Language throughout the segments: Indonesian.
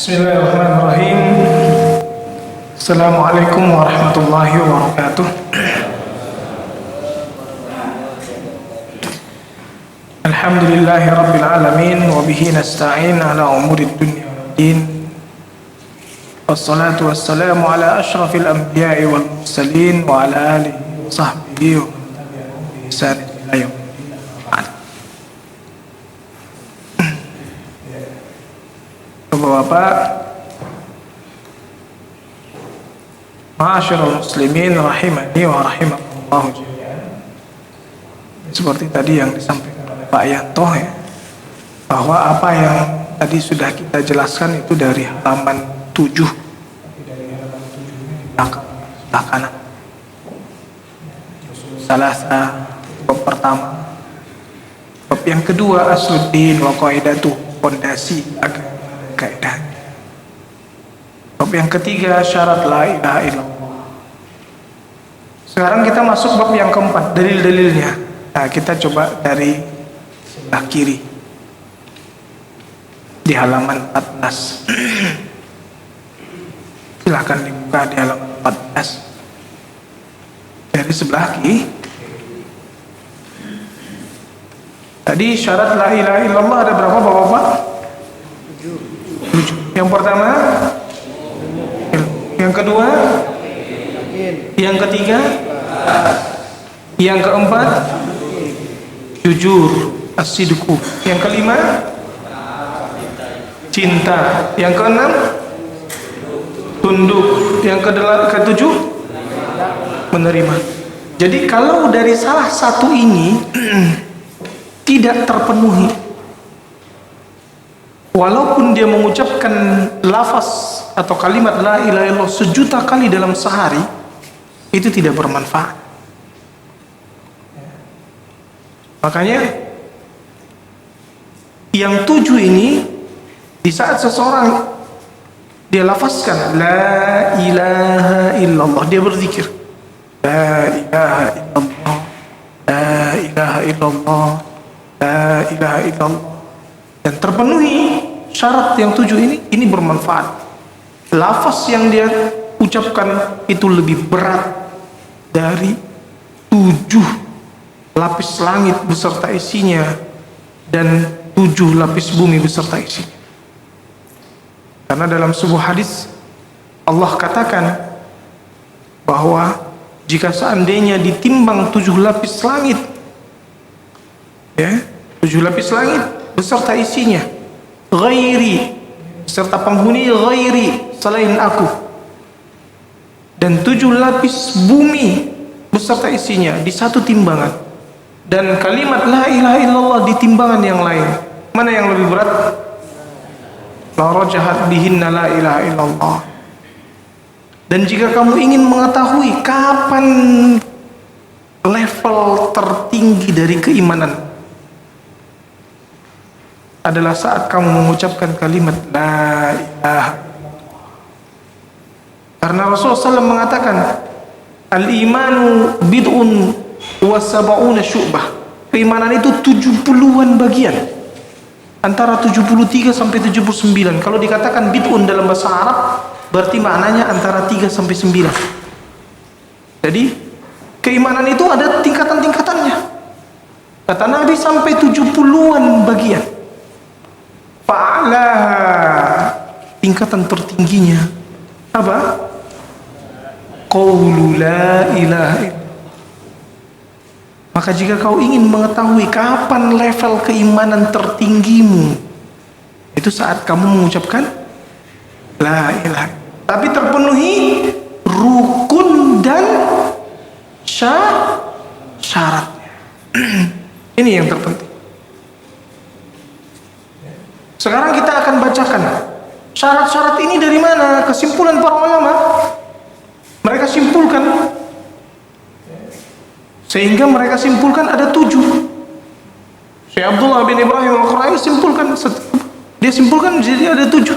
Bismillahirrahmanirrahim. Assalamualaikum warahmatullahi wabarakatuh. Alhamdulillahi rabbil alamin wa bihi nasta'in ala umurid dunya waddin. Wassalatu wassalamu ala asyrafil anbiya'i wal mursalin wa ala alihi wa sahbihi wa man tabi'ahum bi ihsan ila yaumil din. Bapak-bapak, ma'asyiral muslimin rahimani wa rahimakumullah jami'an. Seperti tadi yang disampaikan oleh Pak Yanto ya, bahwa apa yang tadi sudah kita jelaskan itu dari halaman 7. Tapi dari halaman 7 ini di belakang sebelah kanan. Salasa bab pertama. Bab yang kedua asluddin wa qaidatuh, fondasi agama. Kaidahnya. Bab yang ketiga syarat la ilaha illallah. Sekarang kita masuk bab yang keempat, dalil-dalilnya. Nah, kita coba dari sebelah kiri di halaman 14. Silakan dibuka di halaman 14 dari sebelah kiri. Tadi syarat la ilaha illallah ada berapa Bapak-bapak? 7. Yang pertama, yang kedua, yang ketiga, yang keempat, jujur, as-sidqu. Yang kelima, cinta. Yang keenam, tunduk. Yang ketujuh, menerima. Jadi kalau dari salah satu ini tidak terpenuhi, walaupun dia mengucapkan lafaz atau kalimat la ilaha illallah sejuta kali dalam sehari, itu tidak bermanfaat. Makanya yang 7 ini, di saat seseorang dia lafazkan la ilaha illallah, dia berzikir la ilaha illallah, la ilaha illallah, la ilaha illallah, dan terpenuhi syarat yang 7 ini bermanfaat. Lafaz yang dia ucapkan itu lebih berat dari 7 lapis langit beserta isinya dan 7 lapis bumi beserta isinya. Karena dalam sebuah hadis Allah katakan bahwa jika seandainya ditimbang 7 lapis langit, ya, 7 lapis langit beserta isinya, ghairi beserta penghuni ghairi selain aku, dan 7 lapis bumi beserta isinya di satu timbangan, dan kalimat la ilaha illallah di timbangan yang lain, mana yang lebih berat? La rajahat bihinna la ilaha illallah. Dan jika kamu ingin mengetahui kapan level tertinggi dari keimanan, adalah saat kamu mengucapkan kalimat la ilaha illallah. Karena Rasulullah SAW mengatakan al-imanu bid'un wa sab'una syu'bah. Keimanan itu 70-an bagian, antara 73 sampai 79. Kalau dikatakan bid'un dalam bahasa Arab, berarti maknanya antara 3 sampai 9. Jadi keimanan itu ada tingkatan-tingkatannya. Kata Nabi sampai 70-an bagian. Fa'alaha, tingkatan tertingginya apa? Qaulu la ilaha illallah. Maka jika kau ingin mengetahui kapan level keimanan tertinggimu, itu saat kamu mengucapkan la ilaha, tapi terpenuhi rukun dan syaratnya. Ini yang terpenting. Sekarang kita akan bacakan syarat-syarat ini dari mana? Kesimpulan para ulama, mereka simpulkan, sehingga mereka simpulkan ada 7. Syekh Abdullah bin Ibrahim Al-Qura'i simpulkan, dia simpulkan jadi ada 7.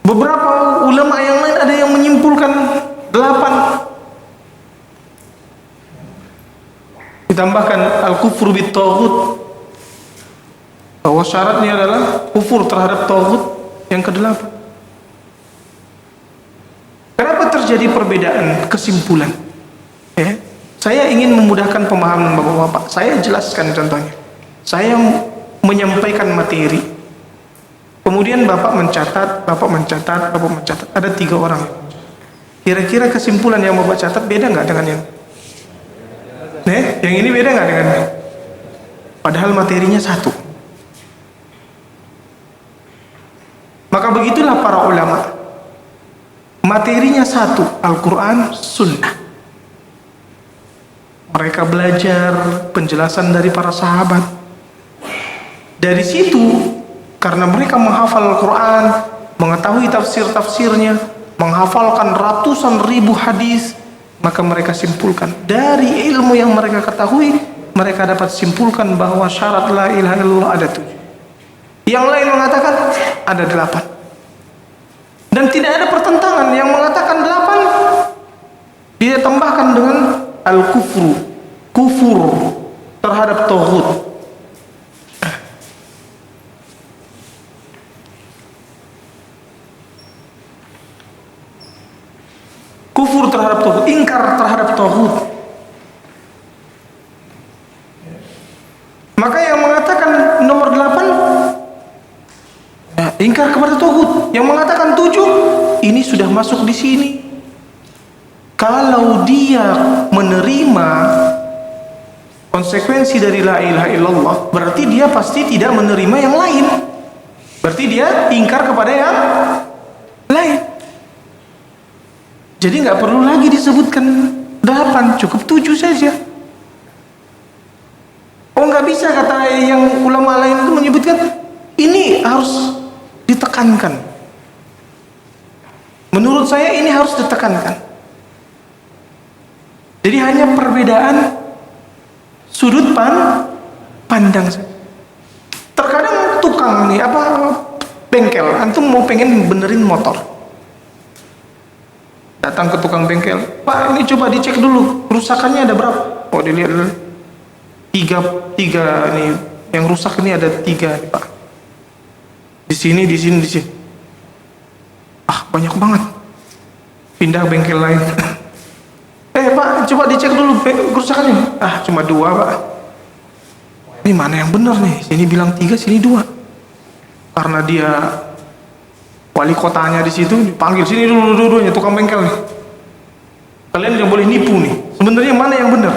Beberapa ulama yang lain ada yang menyimpulkan 8. Ditambahkan al-kufru bit-taghut, syaratnya adalah kufur terhadap tauhid yang kedelapan. Kenapa terjadi perbedaan kesimpulan? Ya, saya ingin memudahkan pemahaman bapak-bapak. Saya jelaskan contohnya. Saya menyampaikan materi, kemudian bapak mencatat. Ada 3 orang. Kira-kira kesimpulan yang bapak catat beda nggak dengan yang? Yang ini beda nggak dengan? Padahal materinya satu. Maka begitulah para ulama. Materinya satu, Al-Quran, Sunnah. Mereka belajar penjelasan dari para sahabat. Dari situ, karena mereka menghafal Al-Quran, mengetahui tafsir-tafsirnya, menghafalkan ratusan ribu hadis, maka mereka simpulkan dari ilmu yang mereka ketahui, mereka dapat simpulkan bahwa syarat la ilaha illallah ada 7. Yang lain mengatakan ada 8. Dan tidak ada pertentangan. Yang mengatakan 8 dia tambahkan dengan al-kufru, kufur terhadap tauhid. Kufur terhadap tauhid, ingkar terhadap tauhid. Maka yang mengatakan nomor 8 ingkar kepada tauhid. Yang mengatakan 7 ini sudah masuk di sini. Kalau dia menerima konsekuensi dari la ilaha illallah, berarti dia pasti tidak menerima yang lain. Berarti dia ingkar kepada yang lain. Jadi nggak perlu lagi disebutkan 8, cukup 7 saja. Oh, nggak bisa kata yang ulama lain itu menyebutkan ini harus ditekankan. Menurut saya ini harus ditekankan. Jadi hanya perbedaan sudut pandang saja. Terkadang tukang nih bengkel, antum mau pengen benerin motor, datang ke tukang bengkel, Pak ini coba dicek dulu kerusakannya ada berapa. Oh dilihat dulu, tiga nih yang rusak ini ada 3 nih Pak. Di sini. Banyak banget. Pindah bengkel lain. Pak coba dicek dulu kerusakannya. Cuma 2 Pak. Ini mana yang benar nih? Sini bilang 3, sini 2. Karena dia wali kotanya di situ, dipanggil sini dulu tukang bengkel nih. Kalian nggak boleh nipu nih. Sebenarnya mana yang benar?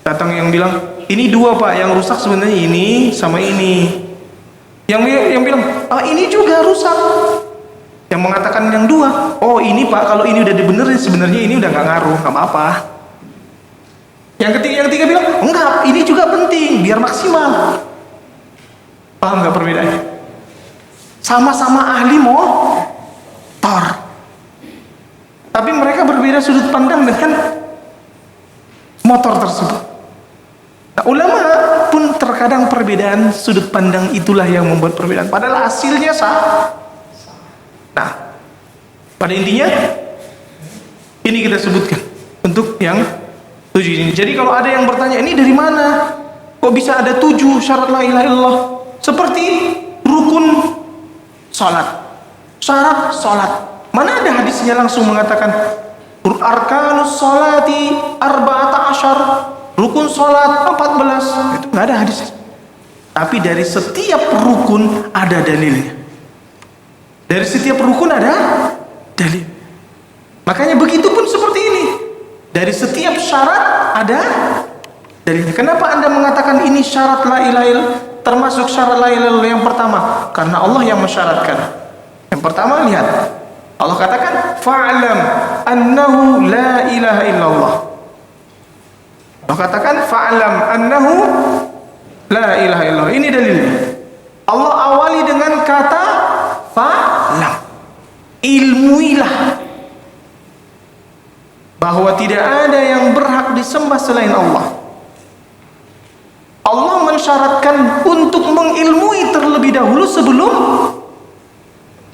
Datang yang bilang ini 2 Pak, yang rusak sebenarnya ini sama ini. Yang bilang ini juga rusak. Yang mengatakan yang 2, oh ini Pak, kalau ini udah dibenerin sebenarnya ini udah nggak ngaruh, nggak apa-apa. Yang ketiga bilang enggak, ini juga penting biar maksimal. Paham nggak perbedaannya? Sama-sama ahli motor, tapi mereka berbeda sudut pandang dengan motor tersebut. Nah, ulama pun terkadang perbedaan sudut pandang itulah yang membuat perbedaan, padahal hasilnya sama. Nah, pada intinya ini kita sebutkan untuk yang 7 ini. Jadi kalau ada yang bertanya ini dari mana, kok bisa ada 7 syarat la ilaha illallah, seperti rukun salat, syarat salat, mana ada hadisnya langsung mengatakan arkanus salati 14, rukun salat 14, itu nggak ada hadisnya. Tapi dari setiap rukun ada dalilnya. Dari setiap rukun ada dalil. Makanya begitu pun seperti ini. Dari setiap syarat ada dalilnya. Kenapa Anda mengatakan ini syarat la ilaha illallah, termasuk syarat la ilaha illallah yang pertama? Karena Allah yang mensyaratkan. Yang pertama lihat, Allah katakan fa'lam annahu la ilaha illallah. Allah katakan fa'lam annahu la ilaha illallah. Ini dalilnya. Allah awali dengan kata fa'lam, ilmuilah bahwa tidak ada yang berhak disembah selain Allah. Allah mensyaratkan untuk mengilmui terlebih dahulu sebelum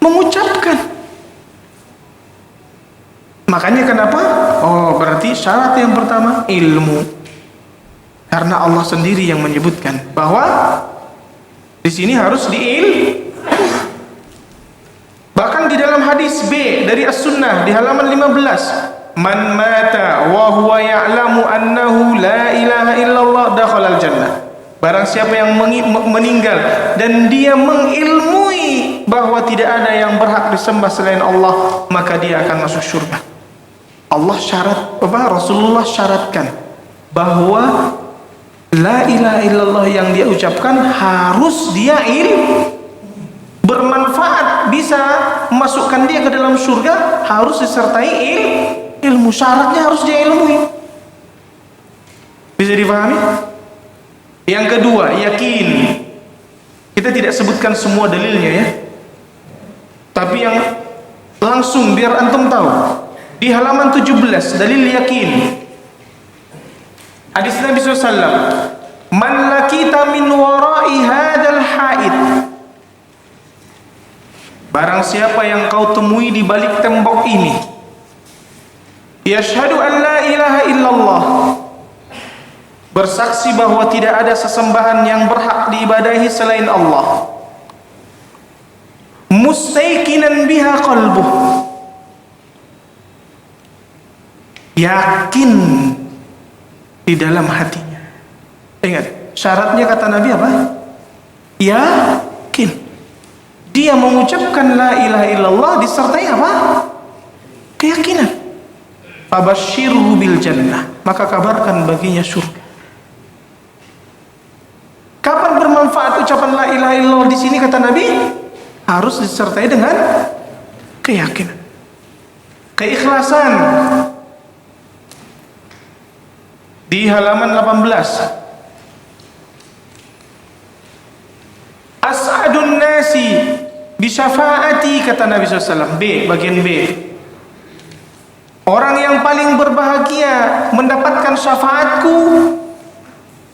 mengucapkan. Makanya kenapa? Oh, berarti syarat yang pertama ilmu. Karena Allah sendiri yang menyebutkan bahwa Di sini harus Bahkan di dalam hadis B dari As-Sunnah di halaman 15, man mata wa huwa ya'lamu annahu la ilaha illallah dakhala al-jannah. Barang siapa yang meninggal dan dia mengilmui bahwa tidak ada yang berhak disembah selain Allah, maka dia akan masuk surga. Rasulullah syaratkan bahwa la ilaha illallah yang dia ucapkan harus dia bermanfaat, bisa memasukkan dia ke dalam surga, harus disertai ilmu. Syaratnya harus dia ilmui. Bisa dipahami? Yang kedua, yakin. Kita tidak sebutkan semua dalilnya ya, tapi yang langsung biar antum tahu. Di halaman 17 dalil yakin, hadis Nabi SAW, man lakita min wara'i hadal haid, barang siapa yang kau temui di balik tembok ini, yashhadu an la ilaha illallah, bersaksi bahwa tidak ada sesembahan yang berhak diibadahi selain Allah, mustaiqinan biha qalbuh, yakin di dalam hatinya. Ingat, syaratnya kata Nabi apa? Yakin. Dia mengucapkan la ilaha illallah disertai apa? Keyakinan. Fabashshirhu bil jannah, maka kabarkan baginya surga. Kapan bermanfaat ucapan la ilaha illallah di sini kata Nabi? Harus disertai dengan keyakinan, keikhlasan. Di halaman 18, as'adun nasi bisyafaati, kata Nabi SAW, B, bagian B, orang yang paling berbahagia mendapatkan syafaatku,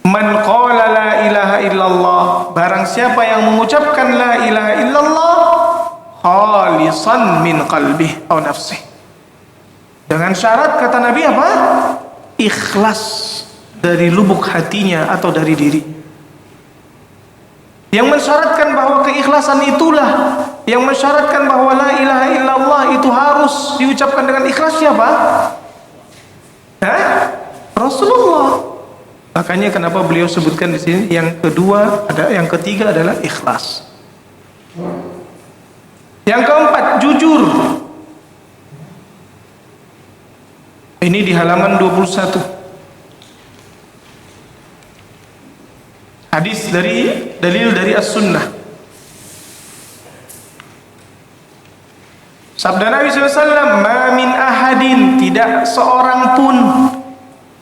man qala la ilaha illallah, barang siapa yang mengucapkan la ilaha illallah khalisan min qalbih atau nafsih, dengan syarat kata Nabi apa? Ikhlas dari lubuk hatinya atau dari diri. Yang mensyaratkan bahwa keikhlasan itulah yang mensyaratkan bahwa la ilaha illallah itu harus diucapkan dengan ikhlas siapa? Rasulullah. Makanya kenapa beliau sebutkan di sini yang ketiga adalah ikhlas. Yang keempat, jujur. Ini di halaman 21. Hadis dalil dari As-Sunnah. Sabda Nabi SAW, ma min ahadin, tidak seorang pun,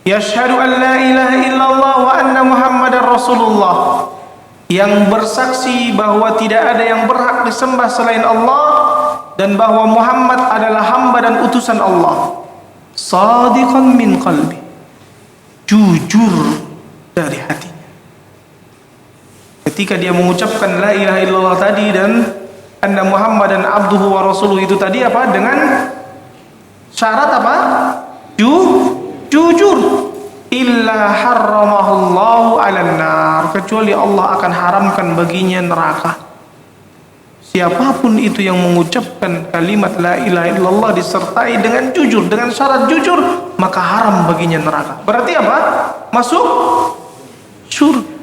yashhadu an la ilaha illallah wa anna muhammadar rasulullah, yang bersaksi bahwa tidak ada yang berhak disembah selain Allah dan bahwa Muhammad adalah hamba dan utusan Allah, sadiqan min qalbi, jujur dari hatinya. Ketika dia mengucapkan la ilaha illallah tadi dan anna muhammadan abduhu wa rasuluhu itu tadi apa? Dengan syarat apa? Jujur. Illa harramahullahu 'alan nar, kecuali Allah akan haramkan baginya neraka. Siapapun itu yang mengucapkan kalimat la ilaha illallah disertai dengan jujur, dengan syarat jujur, maka haram baginya neraka. Berarti apa? Masuk surga.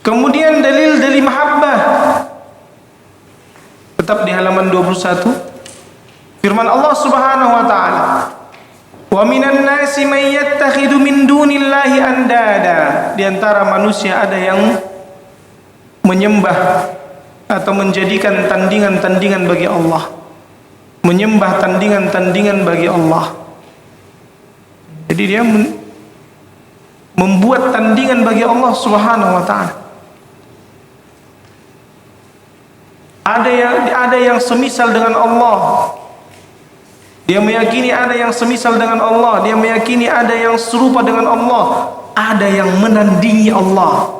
Kemudian dalil dari mahabbah, tetap di halaman 21, firman Allah Subhanahu wa taala, wa minan nasi may yattakhidhu min dunillahi andada, di antara manusia ada yang menyembah atau menjadikan tandingan-tandingan bagi Allah, menyembah tandingan-tandingan bagi Allah. Jadi dia membuat tandingan bagi Allah Subhanahu wa taala. Ada yang semisal dengan Allah. Dia meyakini ada yang semisal dengan Allah. Dia meyakini ada yang serupa dengan Allah. Ada yang menandingi Allah.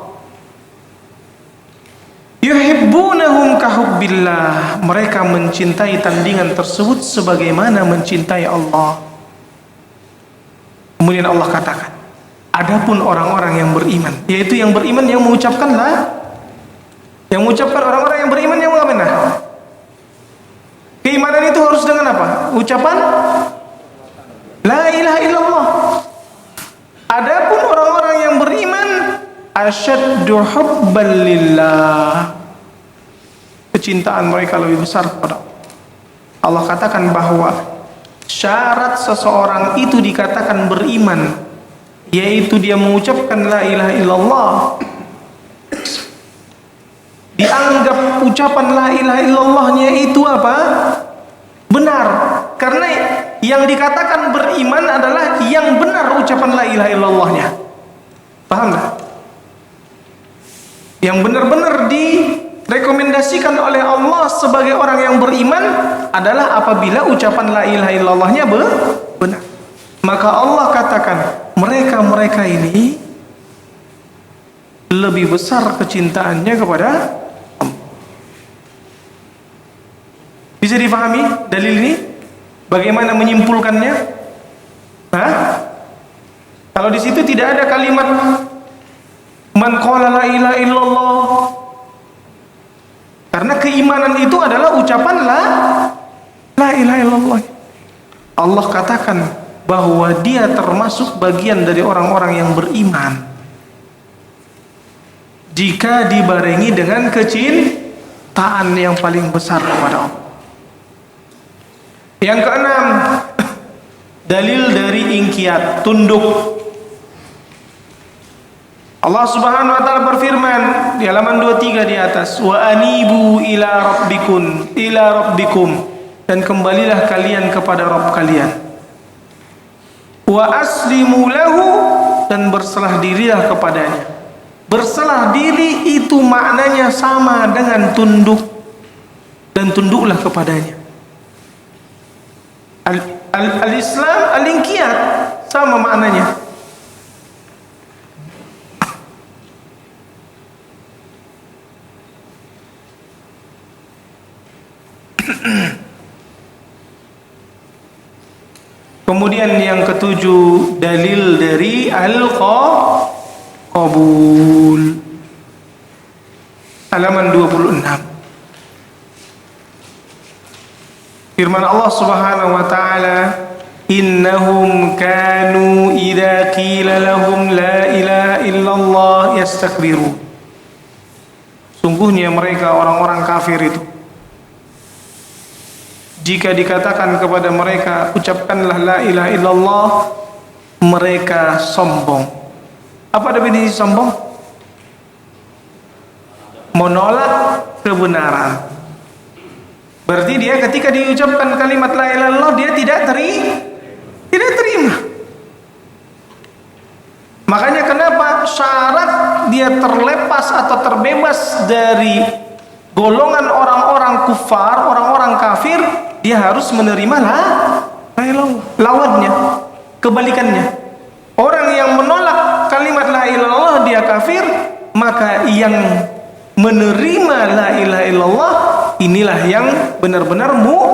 Yuhibbunahum kahubbillah, mereka mencintai tandingan tersebut sebagaimana mencintai Allah. Kemudian Allah katakan, Adapun orang-orang yang beriman, yaitu yang beriman yang mengucapkan orang-orang yang beriman yang mengamanah. Keimanan itu harus dengan apa? Ucapan la ilaha illallah. Adapun orang-orang yang beriman asyaddu hubban lillah, kecintaan mereka lebih besar kepada Allah. Allah katakan bahwa syarat seseorang itu dikatakan beriman, yaitu dia mengucapkan la ilaha illallah, dianggap ucapan la ilaha illallahnya itu apa? Benar. Karena yang dikatakan beriman adalah yang benar ucapan la ilaha illallahnya. Paham gak? Yang benar-benar direkomendasikan oleh Allah sebagai orang yang beriman adalah apabila ucapan la ilaha illallahnya benar. Maka Allah katakan mereka-mereka ini lebih besar kecintaannya kepada Allah. Bisa difahami dalil ini? Bagaimana menyimpulkannya? Kalau di situ tidak ada kalimat man qala la ilaha illallah, karena keimanan itu adalah ucapan la ilaha illallah. Allah katakan bahwa dia termasuk bagian dari orang-orang yang beriman jika dibarengi dengan kecintaan yang paling besar kepada Allah. Yang keenam, dalil dari ingkiyat, tunduk. Allah Subhanahu wa taala berfirman di halaman 23 di atas, wa anibu ila rabbikum, dan kembalilah kalian kepada Rabb kalian. Wa aslimu lahu, dan berserah dirilah kepadanya. Berserah diri itu maknanya sama dengan tunduk, dan tunduklah kepadanya. Al-Islam, al-inqiyat, sama maknanya. Kemudian yang ketujuh, dalil dari al-qabul, halaman 26. Firman Allah Subhanahu wa taala, innahum kanu idza qila lahum la ilaha illallah yastakbirun. Sungguhnya mereka orang-orang kafir itu, jika dikatakan kepada mereka ucapkanlah la ilaha illallah, mereka sombong. Apa definisi sombong? Menolak kebenaran. Berarti dia ketika diucapkan kalimat la ilaha illallah, dia tidak terima. Makanya kenapa syarat dia terlepas atau terbebas dari golongan orang-orang kufar, orang-orang kafir, dia harus menerima la ilaha illallah. Lawannya, kebalikannya. Orang yang menolak kalimat la ilaha illallah dia kafir, maka yang menerima la ilaha illallah inilah yang benar-benar mukmin.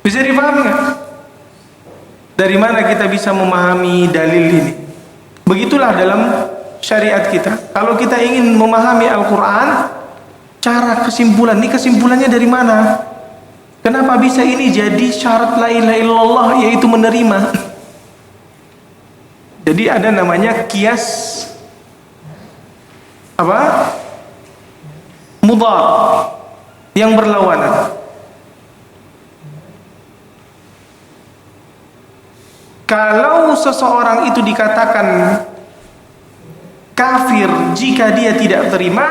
Bisa dipahami nggak? Dari mana kita bisa memahami dalil ini? Begitulah dalam syariat kita. Kalau kita ingin memahami Al-Quran, cara kesimpulan, ini kesimpulannya dari mana? Kenapa bisa ini jadi syarat la ilaha illallah, yaitu menerima? Jadi ada namanya kias apa? Mudhar, yang berlawanan. Kalau seseorang itu dikatakan kafir jika dia tidak terima,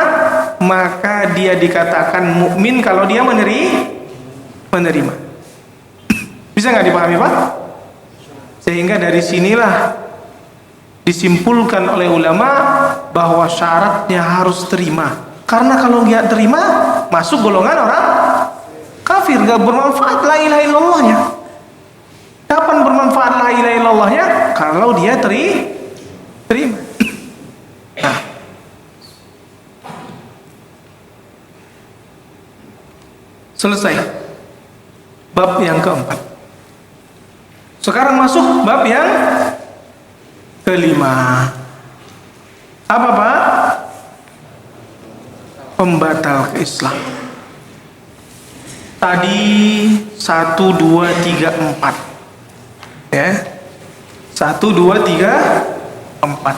maka dia dikatakan mukmin kalau dia menerima. Bisa nggak dipahami, Pak? Sehingga dari sinilah disimpulkan oleh ulama bahwa syaratnya harus terima. Karena kalau nggak terima, masuk golongan orang kafir, nggak bermanfaat la ilaha illallahnya. Kapan bermanfaat la ilaha illallahnya? Kalau dia terima. Nah, selesai. bab yang keempat. Sekarang masuk bab yang kelima. Apa Pak? Pembatal Islam. Tadi 1, 2, 3, 4. Ya. 1, 2, 3, 4.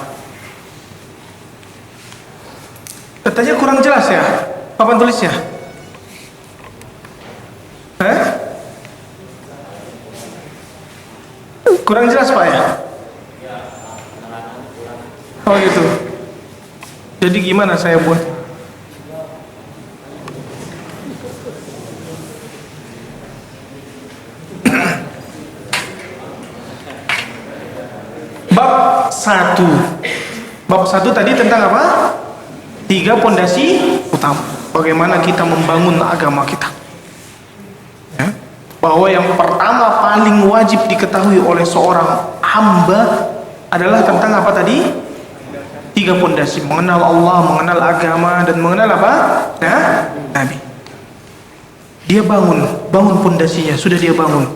Katanya kurang jelas ya papan tulisnya. Kurang jelas Pak ya? Oh gitu. Jadi gimana saya buat? Bab 1. Bab 1 tadi tentang apa? 3 pondasi utama. Bagaimana kita membangun agama kita. Ya. Bahwa yang pertama paling wajib diketahui oleh seorang hamba adalah tentang apa tadi? 3 pondasi. Mengenal Allah, mengenal agama, dan mengenal apa? Nah, Nabi. Dia bangun pondasinya, sudah dia bangun.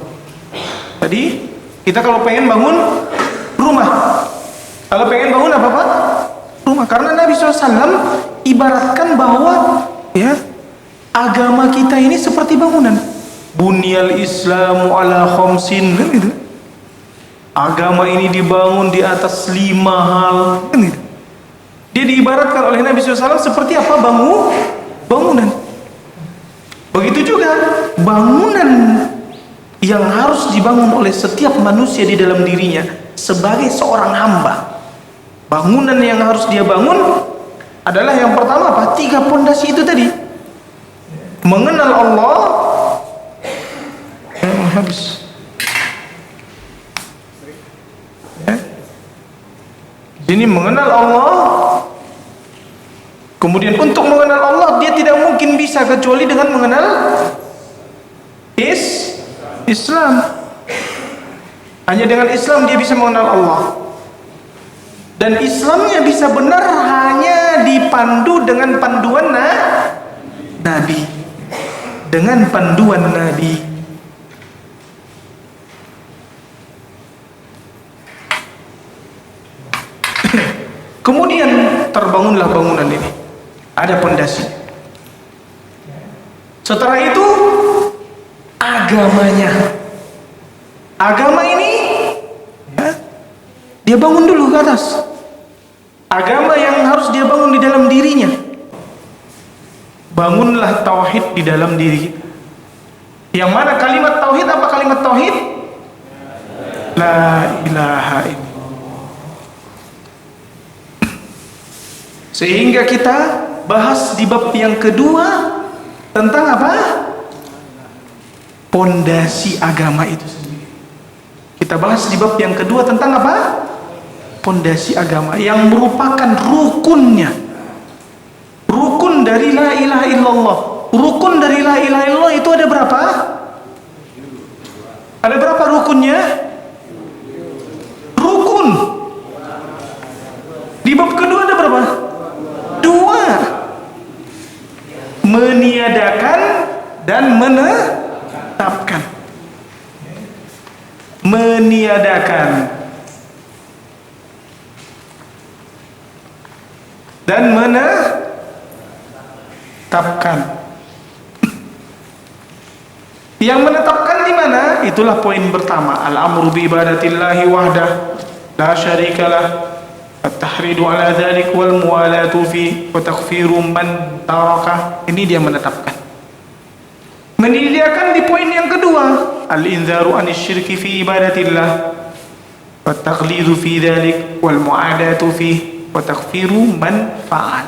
Tadi kita kalau pengen bangun rumah, kalau pengen bangun apa Pak? Rumah. Karena Nabi SAW ibaratkan bahwa ya agama kita ini seperti bangunan. Bunyal Islamu ala khamsin, kan gitu. Agama ini dibangun di atas 5 hal, kan gitu. Dia diibaratkan oleh Nabi SAW seperti apa? Bangunan. Begitu juga bangunan yang harus dibangun oleh setiap manusia di dalam dirinya sebagai seorang hamba. Bangunan yang harus dia bangun adalah yang pertama apa? 3 pondasi itu tadi. Mengenal Allah. Habis. Jadi mengenal Allah. Kemudian untuk mengenal Allah dia tidak mungkin bisa kecuali dengan mengenal Islam. Hanya dengan Islam dia bisa mengenal Allah. Dan Islamnya bisa benar hanya dipandu dengan panduan Nabi. Dengan panduan Nabi. Kemudian terbangunlah bangunan ini. Ada pondasi. Setelah itu agamanya. Agama ini ya, dia bangun dulu ke atas. Agama yang harus dia bangun di dalam dirinya. Bangunlah tauhid di dalam diri. Yang mana kalimat tauhid? Apa kalimat tauhid? La ilaha illallah. Sehingga kita bahas di bab yang kedua tentang apa? Pondasi agama itu sendiri. Kita bahas di bab yang kedua tentang apa? Pondasi agama yang merupakan rukunnya. Rukun dari la ilaha illallah. Rukun dari la ilaha illallah itu ada berapa? Ada berapa rukunnya? Rukun. Di bab kedua ada berapa? 2. Meniadakan dan menetapkan. Meniadakan dan menetapkan. Yang menetapkan di mana? Itulah poin pertama. Al-amru bi ibadatillahi wahdah la syarikalah. At-tahridu ala dzalik wal muwalatu fi wa taghfiru man taraka. Ini dia menetapkan. Menyediakan di poin yang kedua. Al-inzaru anisyirki fi ibadatillah wa taghlidhu fi dzalik wal mu'adatu fi wa taghfiru man fa'al.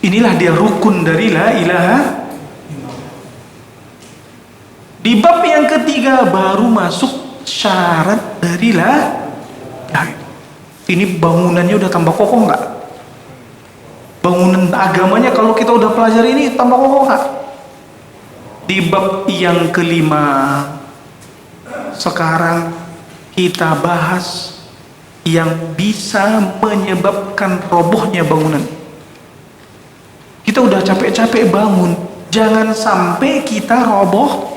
Inilah dia rukun dari la ilaha. Di bab yang ketiga baru masuk syarat dari la ilaha. Ini bangunannya udah tambah kokoh nggak? Bangunan agamanya kalau kita udah pelajari ini tambah kokoh nggak? Di bab yang kelima sekarang kita bahas yang bisa menyebabkan robohnya bangunan. Kita udah capek-capek bangun, jangan sampai kita roboh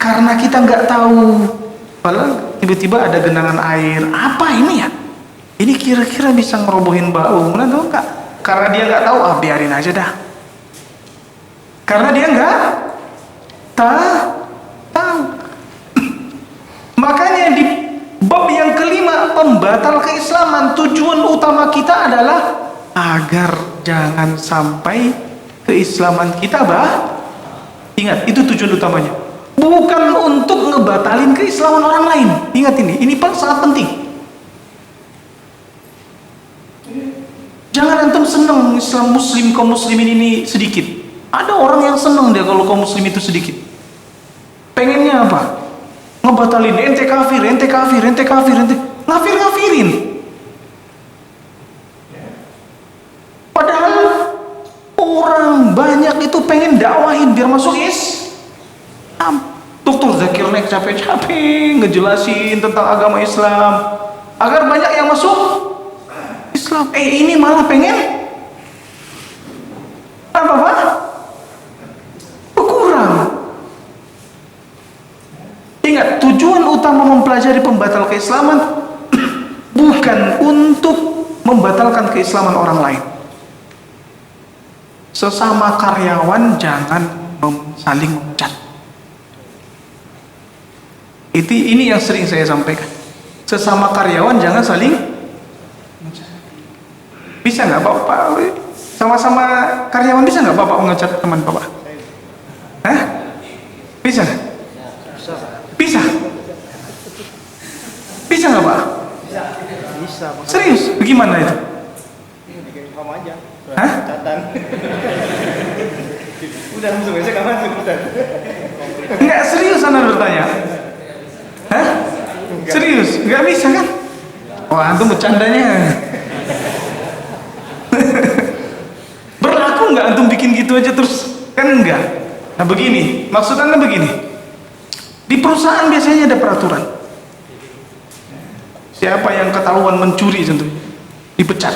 karena kita nggak tahu, padahal tiba-tiba ada genangan air, apa ini ya? Ini kira-kira bisa ngerobohin bau, mana tahu nggak? Karena dia nggak tahu, biarin aja dah. Karena dia nggak tahu. Makanya di bab yang kelima, pembatal keislaman, tujuan utama kita adalah agar jangan sampai keislaman kita ingat, itu tujuan utamanya, bukan untuk ngebatalin keislaman orang lain. Ingat ini sangat penting. Jangan antum seneng Islam muslim, kaum muslimin ini sedikit. Ada orang yang seneng dia kalau kaum muslim itu sedikit, pengennya apa? Ngebatalin, ente kafir, ngafirin. Padahal orang banyak itu pengen dakwahin biar masuk Islam. Dr. Zakir Naik capek-capek ngejelasin tentang agama Islam agar banyak yang masuk Islam. Ini malah pengen apa? Berkurang. Ingat, tujuan utama mempelajari pembatal keislaman bukan untuk membatalkan keislaman orang lain. Sesama karyawan jangan saling memecat. Ini yang sering saya sampaikan. Sesama karyawan jangan saling memecat. Bisa nggak Bapak? Sama-sama karyawan bisa nggak Bapak mengecat teman Bapak? Hah? Bisa nggak? Bisa? Bisa nggak Pak? Bisa. Serius? Bagaimana itu? Bikin kamu aja. Hah? Catatan. Udah langsung aja kamu udah. Enggak, serius Anda bertanya? Hah? Serius? Enggak bisa kan? Wah, antum bercandanya. Berlaku nggak antum bikin gitu aja terus? Kan enggak. Nah begini, maksud Anda begini. Di perusahaan biasanya ada peraturan. Siapa yang ketahuan mencuri contohnya dipecat.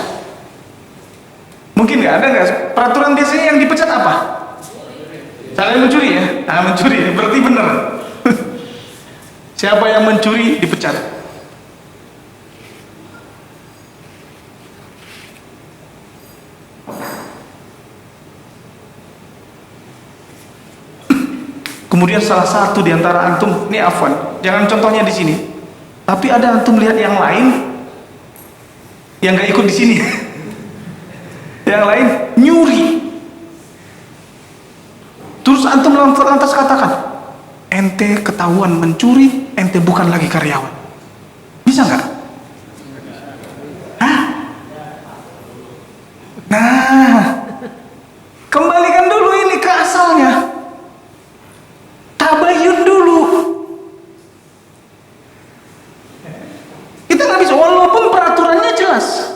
Mungkin nggak ada nggak peraturan biasanya yang dipecat apa? Saya mencuri ya, mencuri berarti benar. Siapa yang mencuri dipecat. Kemudian salah satu di antara antum, ini afwan, jangan contohnya di sini. Tapi ada antum lihat yang lain yang nggak ikut di sini. Yang lain nyuri. Terus antum lantas katakan, ente ketahuan mencuri, ente bukan lagi karyawan. Bisa nggak? Hah? Nah, kembalikan dulu ini ke asalnya. Tabayun dulu. Kita nggak bisa, walaupun peraturannya jelas.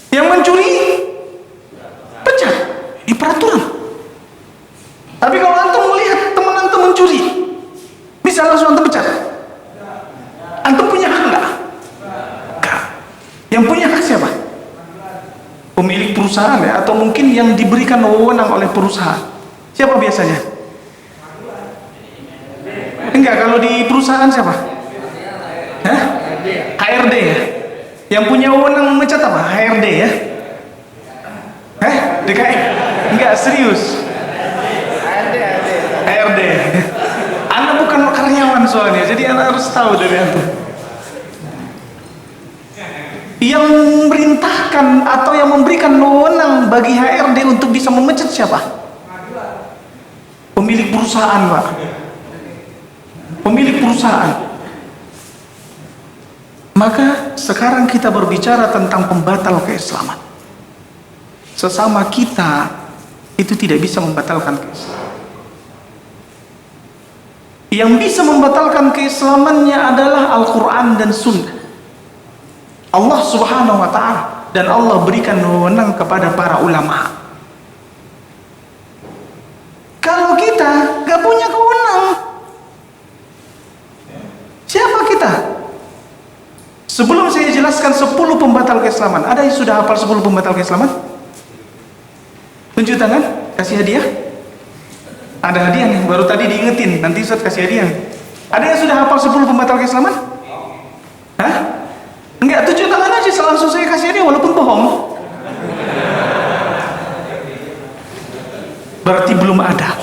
Yang mencuri pecat, ini peraturan. Tapi kalau antum melihat teman antum mencuri, bisa langsung antum pecat. Antum punya hak nggak? Nggak. Yang punya hak siapa? Pemilik perusahaan ya, atau mungkin yang diberikan wewenang oleh perusahaan. Siapa biasanya? Enggak, kalau di perusahaan siapa? Hah? HRD ya? Yang punya wewenang memecat apa? HRD ya? DKI? Enggak, serius. HRD. Anda bukan karyawan soalnya, jadi Anda harus tahu dari Anda. Yang memerintahkan atau yang memberikan wewenang bagi HRD untuk bisa memecat siapa? Pemilik perusahaan, Pak. Pemilik perusahaan. Maka sekarang kita berbicara tentang pembatal keislaman. Sesama kita itu tidak bisa membatalkan keislaman. Yang bisa membatalkan keislamannya adalah Al-Quran dan Sunnah. Allah Subhanahu wa ta'ala, dan Allah berikan wewenang kepada para ulama. Kalau kita gak punya kewenang, siapa kita? Sebelum saya jelaskan 10 pembatal keislaman, ada yang sudah hafal 10 pembatal keislaman? Tunjuk tangan, kasih hadiah. Ada hadiah nih, baru tadi diingetin. Nanti Ustaz kasih hadiah. Ada yang sudah hafal 10 pembatal keislaman? Hah? Enggak, 7 tangan aja langsung saya kasih hadiah walaupun bohong. Berarti belum ada.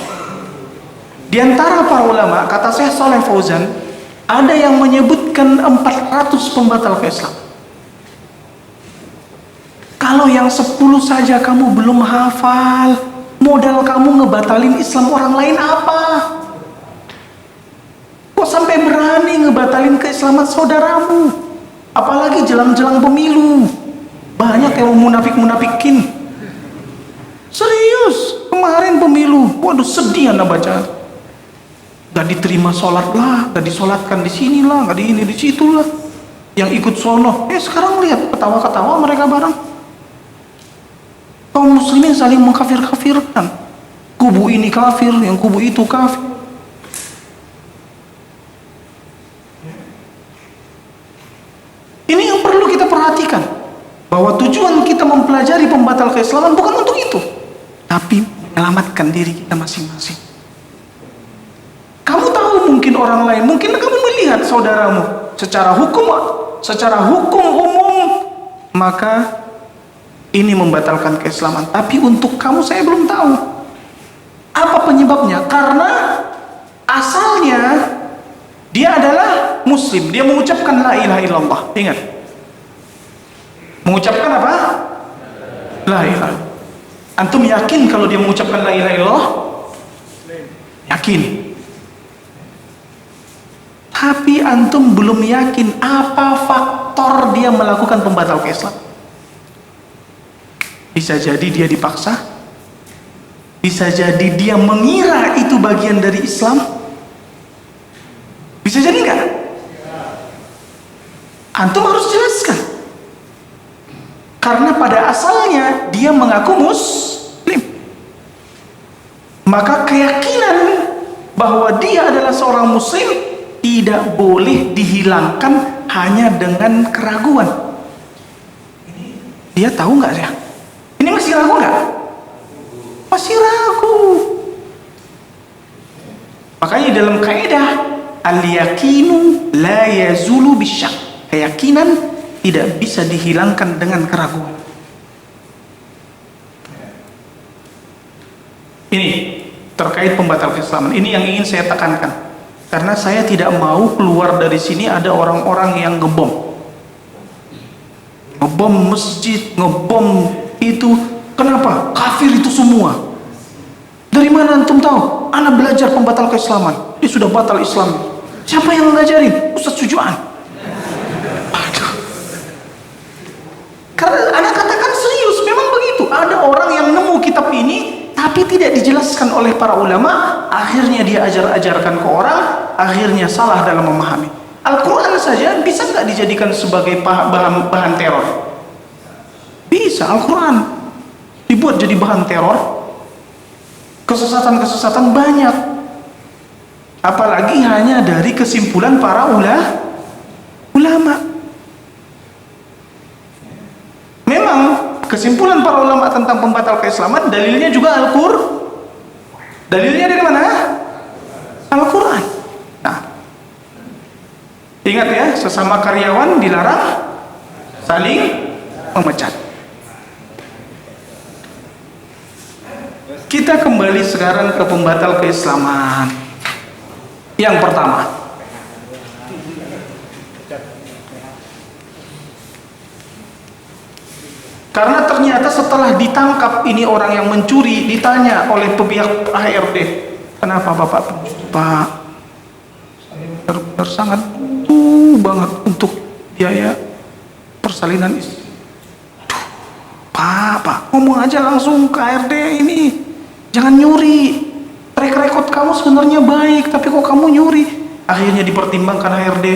Di antara para ulama, kata Syekh Shalih Fauzan, ada yang menyebutkan 400 pembatal keislaman. Kalau yang 10 saja kamu belum hafal, modal kamu ngebatalin Islam orang lain apa? Kok sampai berani ngebatalin keislaman saudaramu? Apalagi jelang-jelang pemilu. Banyak yang munafik-munafikin. Serius, kemarin pemilu, waduh sedih anda baca. Gak diterima sholat lah, gak disolatkan di sini lah, gak di ini di situ lah. Yang ikut sono, sekarang lihat ketawa-ketawa mereka bareng. Kaum muslimin saling mengkafir-kafirkan. Kubu ini kafir, yang kubu itu kafir. Ini yang perlu kita perhatikan, bahwa tujuan kita mempelajari pembatal keislaman bukan untuk itu, tapi menyelamatkan diri kita masing-masing. Kamu tahu mungkin orang lain, mungkin kamu melihat saudaramu secara hukum umum, maka ini membatalkan keislaman. Tapi untuk kamu saya belum tahu apa penyebabnya. Karena asalnya dia adalah muslim, dia mengucapkan la ilaha illallah. Ingat, mengucapkan apa? La ilaha. Antum yakin kalau dia mengucapkan la ilaha illallah? Yakin. Tapi antum belum yakin apa faktor dia melakukan pembatal keislaman. Bisa jadi dia dipaksa, bisa jadi dia mengira itu bagian dari Islam. Bisa jadi enggak? Antum harus jelaskan. Karena pada asalnya dia mengaku muslim, maka keyakinan bahwa dia adalah seorang muslim tidak boleh dihilangkan hanya dengan keraguan. Dia tahu nggak ya? Ini masih ragu nggak? Masih ragu. Makanya dalam kaidah al-yakinu la yazulu bisyak, keyakinan tidak bisa dihilangkan dengan keraguan. Ini terkait pembatal keislaman. Ini yang ingin saya tekankan. Karena saya tidak mau keluar dari sini ada orang-orang yang ngebom masjid, ngebom itu. Kenapa? Kafir itu semua. Dari mana antum tahu? Anak belajar pembatal keislaman, dia sudah batal Islam. Siapa yang ngajarin? Ustaz Sujuan. Aduh. Karena anak katakan serius, memang begitu. Ada orang yang nemu kitab ini tapi tidak dijelaskan oleh para ulama, akhirnya dia ajarkan ke orang, akhirnya salah dalam memahami. Al-Quran saja bisa nggak dijadikan sebagai bahan teror? Bisa. Al-Quran dibuat jadi bahan teror. Kesesatan-kesesatan banyak, apalagi hanya dari kesimpulan para ulama. Memang kesimpulan para ulama tentang pembatal keislaman dalilnya juga Al-Qur'an. Dalilnya dari mana? Al-Qur'an. Nah, ingat ya, sesama karyawan dilarang saling memecat. Kita kembali sekarang ke pembatal keislaman. Yang pertama, karena ternyata setelah ditangkap ini orang yang mencuri, ditanya oleh pihak HRD, kenapa Bapak pencuri? Pak, saya benar-benar sangat butuh banget untuk biaya persalinan istri. Pak, ngomong aja langsung ke HRD ini, jangan nyuri. Track record kamu sebenarnya baik, tapi kok kamu nyuri? Akhirnya dipertimbangkan HRD,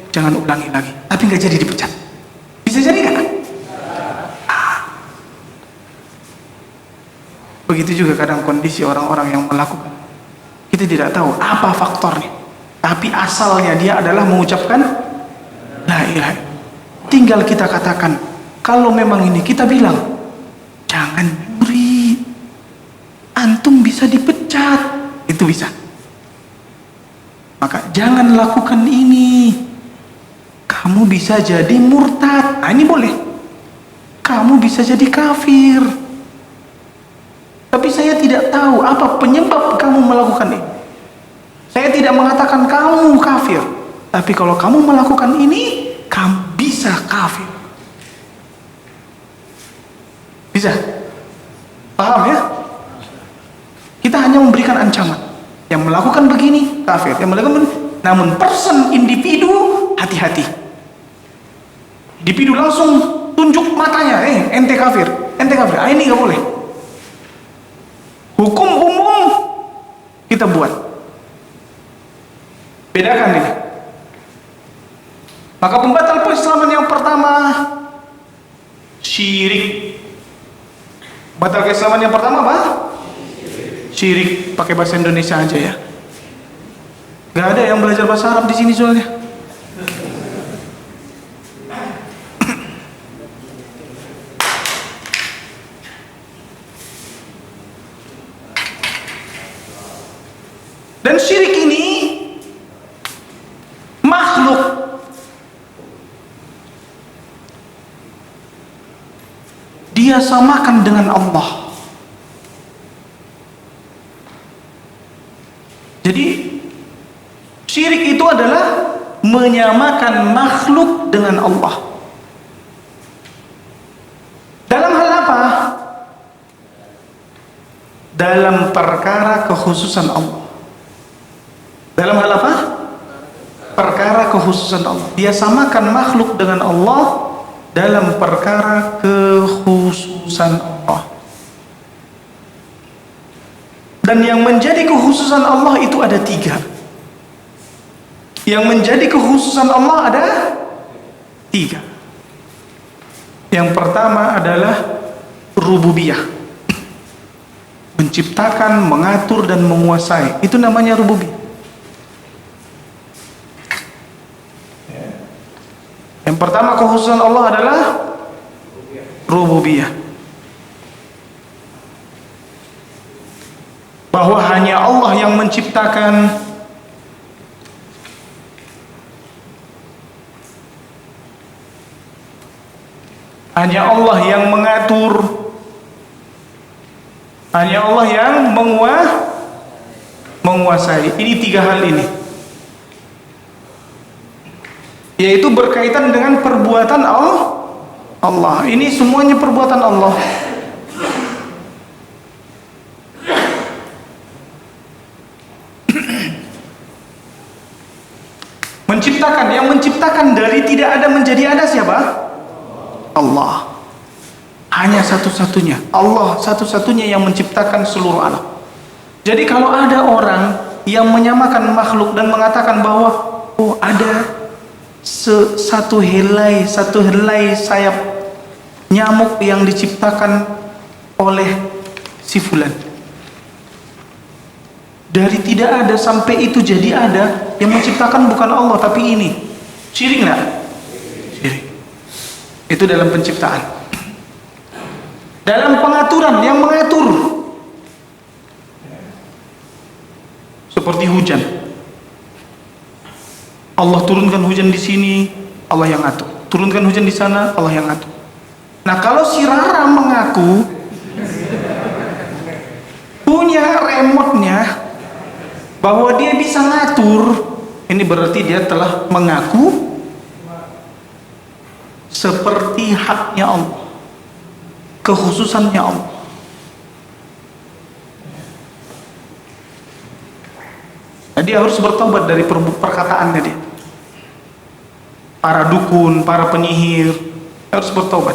jangan ulangi lagi. Tapi nggak jadi dipecat. Bisa jadi nggak? Begitu juga kadang kondisi orang-orang yang melakukan. Kita tidak tahu apa faktornya, tapi asalnya dia adalah mengucapkan la ilaha illallah. Tinggal kita katakan, kalau memang ini kita bilang, jangan nyuri, antum bisa dipecat. itu bisa. Maka jangan lakukan ini. Kamu bisa jadi murtad. Nah, ini boleh. Kamu bisa jadi kafir. Tapi saya tidak tahu apa penyebab kamu melakukan ini. Saya tidak mengatakan kamu kafir. Tapi kalau kamu melakukan ini, kamu bisa kafir. Bisa? Paham ya? Kita hanya memberikan ancaman. Yang melakukan begini, kafir. Yang melakukan begini. Namun person, individu, hati-hati. Individu langsung tunjuk matanya. Ente kafir. Ente kafir. Ini gak boleh. Hukum umum kita buat. Bedakan ini. Maka pembatal keislaman yang pertama, syirik. Batal keislaman yang pertama apa? Syirik. Pakai bahasa Indonesia aja ya. Gak ada yang belajar bahasa Arab di sini soalnya. Dan syirik ini makhluk. Dia samakan dengan Allah. Jadi syirik itu adalah menyamakan makhluk dengan Allah. Dalam hal apa? Dalam perkara kekhususan Allah. Dalam hal apa? Perkara kekhususan Allah. Dia samakan makhluk dengan Allah dalam perkara kekhususan Allah. Dan yang menjadi kekhususan Allah itu ada 3. Yang menjadi kekhususan Allah ada 3. Yang pertama adalah rububiyah. Menciptakan, mengatur dan menguasai. Itu namanya rububiyah. Yang pertama kekhususan Allah adalah rububiyah. Bahwa hanya Allah yang menciptakan, hanya Allah yang mengatur, hanya Allah yang menguasai. Ini 3 hal ini, yaitu berkaitan dengan perbuatan Allah. Ini semuanya perbuatan Allah. Menciptakan, yang menciptakan dari tidak ada menjadi ada siapa? Allah. Hanya satu-satunya. Allah satu-satunya yang menciptakan seluruh alam. Jadi kalau ada orang yang menyamakan makhluk dan mengatakan bahwa ada satu helai sayap nyamuk yang diciptakan oleh si fulan, dari tidak ada sampai itu jadi ada, yang menciptakan bukan Allah tapi ini. Syirik enggak? Syirik. Itu dalam penciptaan. Dalam pengaturan, yang mengatur, seperti hujan. Allah turunkan hujan di sini, Allah yang atur. Turunkan hujan di sana, Allah yang atur. Nah, kalau si Rara mengaku punya remote-nya, bahwa dia bisa ngatur, ini berarti dia telah mengaku seperti haknya Allah, kekhususannya Allah. Nah, dia harus bertobat dari perkataannya dia. Para dukun, para penyihir harus bertobat.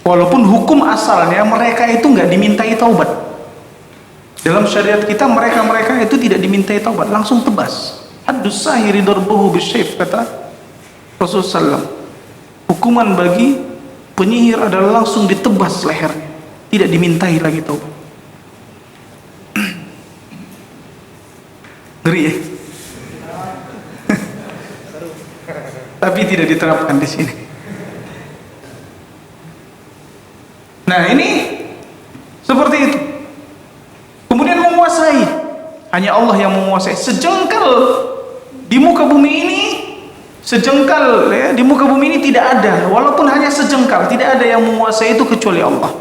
Walaupun hukum asalnya mereka itu nggak dimintai taubat. Dalam syariat kita mereka itu tidak dimintai taubat, langsung tebas. Haddus sahiri darbuhu bisyayf, kata Rasulullah SAW. Hukuman bagi penyihir adalah langsung ditebas lehernya, tidak dimintai lagi taubat. Ngeri ya? Tapi tidak diterapkan di sini. Nah, ini seperti itu. Kemudian menguasai. Hanya Allah yang menguasai. Sejengkal di muka bumi ini, sejengkal ya, di muka bumi ini tidak ada, walaupun hanya sejengkal, tidak ada yang menguasai itu kecuali Allah.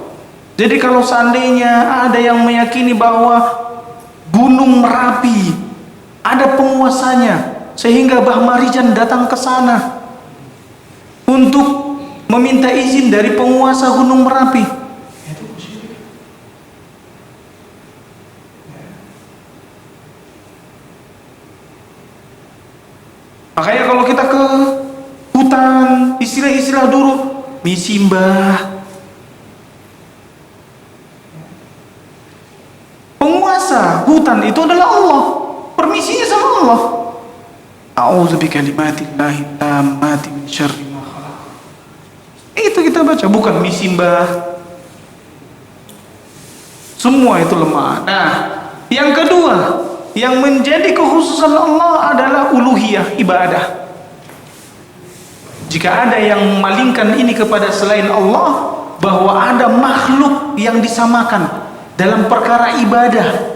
Jadi kalau seandainya ada yang meyakini bahwa Gunung Merapi ada penguasanya, sehingga Bah Marijan datang ke sana untuk meminta izin dari penguasa Gunung Merapi, makanya kalau kita ke hutan, istilah-istilah dulu, misi mbah. Penguasa hutan itu adalah Allah, permisinya sama Allah. A'udzu bikalimatillahi tammati min syarri ma khalaq. Itu kita baca, bukan misi mbah. Semua itu lemah. Nah, yang kedua, yang menjadi kekhususan Allah adalah uluhiyah, ibadah. Jika ada yang memalingkan ini kepada selain Allah, bahwa ada makhluk yang disamakan dalam perkara ibadah,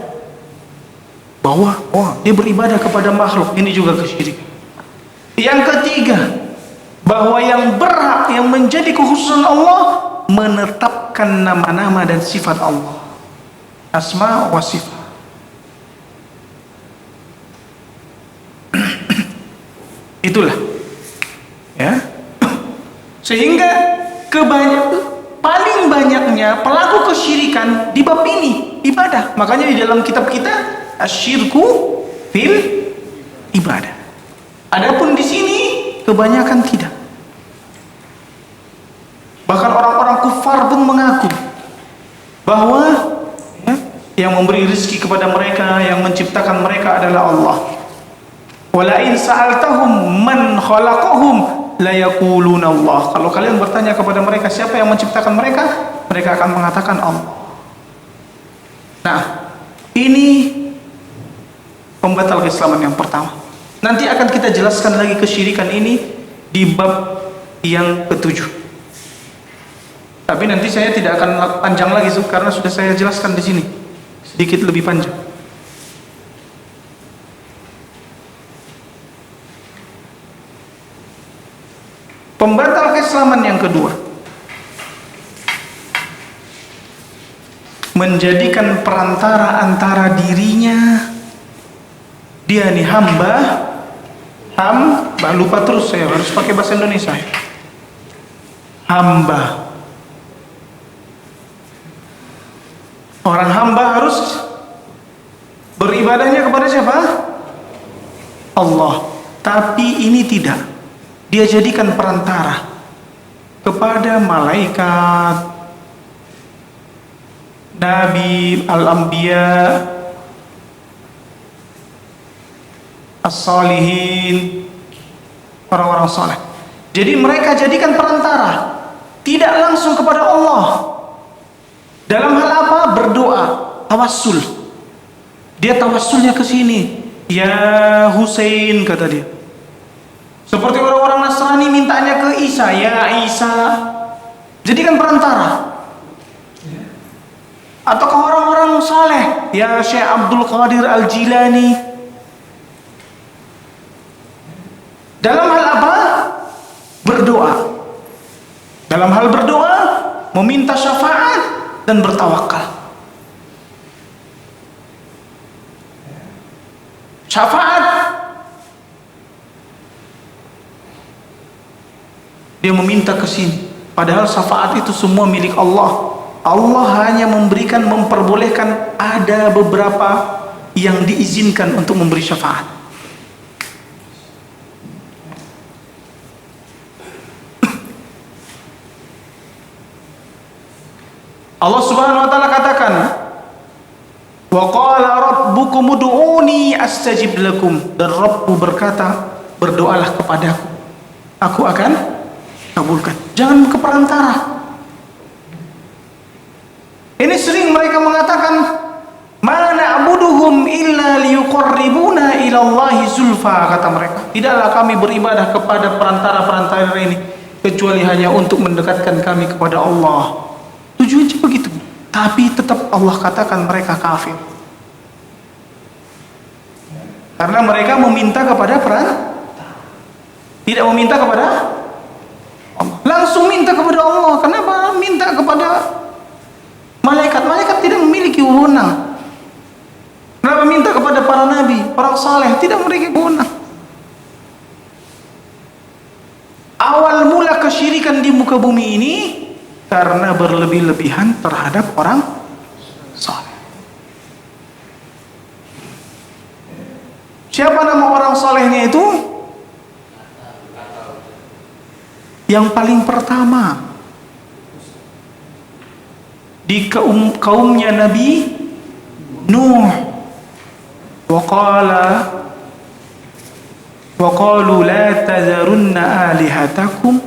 bahwa dia beribadah kepada makhluk, ini juga kesyirikan. Yang ketiga, bahwa yang berhak, yang menjadi kekhususan Allah, menetapkan nama-nama dan sifat Allah, asma wa sifat. Itulah ya, sehingga paling banyaknya pelaku kesyirikan di bab ini, ibadah. Makanya di dalam kitab kita asyirku fil ibadah. Adapun di sini kebanyakan tidak. Bahkan orang-orang kufar pun mengaku bahwa ya, yang memberi rezeki kepada mereka, yang menciptakan mereka adalah Allah. Wala in sa'altahum man khalaqahum la yaquluna Allah. Kalau kalian bertanya kepada mereka siapa yang menciptakan mereka, mereka akan mengatakan Allah. Nah, ini pembatal keislaman yang pertama. Nanti akan kita jelaskan lagi kesyirikan ini di bab yang ketujuh. Tapi nanti saya tidak akan panjang lagi karena sudah saya jelaskan di sini sedikit lebih panjang. Pembatal keislaman yang kedua, menjadikan perantara antara dirinya, dia nih hamba, lupa terus saya harus pakai bahasa Indonesia. Hamba. Orang hamba harus beribadahnya kepada siapa? Allah. Tapi ini tidak. Dia jadikan perantara kepada malaikat, nabi, al-anbiya, as-salihin, orang-orang saleh. Jadi mereka jadikan perantara, tidak langsung kepada Allah. Dalam hal apa? Berdoa, tawassul. Dia tawassulnya ke sini, ya Husain kata dia. Seperti orang-orang Nasrani mintanya ke Isa, ya Isa. Jadikan perantara. Atau ke orang-orang saleh, ya Syekh Abdul Qadir Al-Jilani. Dalam hal apa? Berdoa. Dalam hal berdoa, meminta syafaat dan bertawakal. Syafaat, dia meminta ke sini, padahal syafaat itu semua milik Allah. Allah hanya memberikan, memperbolehkan ada beberapa yang diizinkan untuk memberi syafaat. Allah Subhanahu wa taala katakan, wa qala rabbukum ud'uni astajib lakum, dan Rabbmu berkata, berdoalah kepadaku, aku akan kabulkan. Jangan ke perantara. Ini sering mereka mengatakan, ma na'buduhum illa liyuqarribuna ila Allahi zulfa, kata mereka. Tidaklah kami beribadah kepada perantara-perantara ini kecuali hanya untuk mendekatkan kami kepada Allah. Tujuannya begitu. Tapi tetap Allah katakan mereka kafir. Karena mereka meminta kepada tidak meminta kepada Allah. Langsung minta kepada Allah. Kenapa? Minta kepada malaikat. Malaikat tidak memiliki wewenang. Kenapa minta kepada para nabi, orang saleh? Tidak memiliki wewenang. Awal mula kesyirikan di muka bumi ini karena berlebih-lebihan terhadap orang saleh. Siapa nama orang salehnya itu? Yang paling pertama di kaumnya Nabi Nuh. Waqalu la tazarunna alihatakum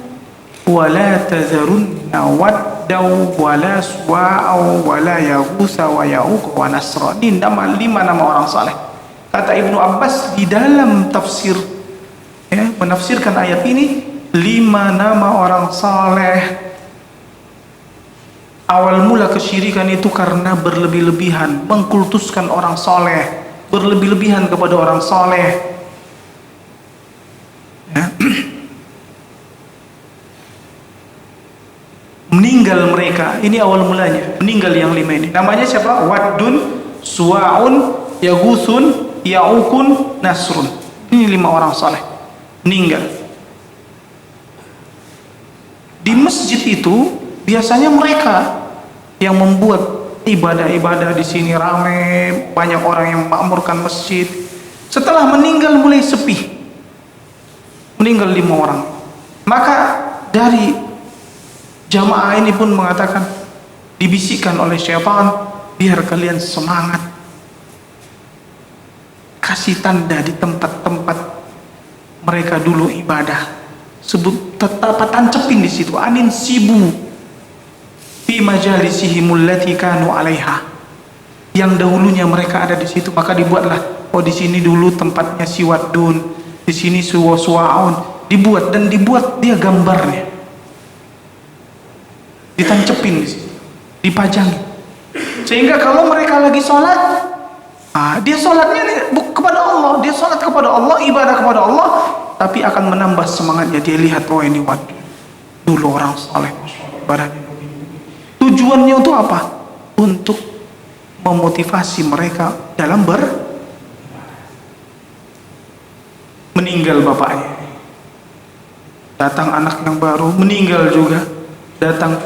wa la tazarunna waddaw wa la suwa'aw wa la yaghutsa wa ya'uq wa nasra. Ini lima nama orang saleh. Kata Ibnu Abbas di dalam tafsir, menafsirkan ayat ini, 5 nama orang saleh. Awal mula kesyirikan itu karena berlebih-lebihan, mengkultuskan orang saleh, berlebih-lebihan kepada orang saleh. Meninggal mereka, ini awal mulanya. Meninggal yang 5 ini. Namanya siapa? Waddun, Suwa'un, Yaghusun, Ya'ukun, Nasrun. Ini 5 orang saleh meninggal. Di masjid itu biasanya mereka yang membuat ibadah-ibadah di sini, ramai, banyak orang yang memakmurkan masjid. Setelah meninggal mulai sepi. Meninggal 5 orang. Maka dari jamaah ini pun mengatakan, dibisikkan oleh syaitan, biar kalian semangat. Kasih tanda di tempat-tempat mereka dulu ibadah. Sebut tetap tancepin di situ. Anin sibu fi majalisihimul lati kanu 'alaiha. Yang dahulunya mereka ada di situ, maka dibuatlah, oh di sini dulu tempatnya si Waddun, di sini Suwa'un, dibuat dia gambarnya. Ditancepin di situ, dipajang. Sehingga kalau mereka lagi sholat, dia sholatnya kepada Allah, dia sholat kepada Allah, ibadah kepada Allah, tapi akan menambah semangatnya. Dia lihat, oh ini Waddun dulu orang saleh, ibadahnya. Tujuannya untuk apa? Untuk memotivasi mereka dalam meninggal bapaknya, datang anak yang baru, meninggal juga, datang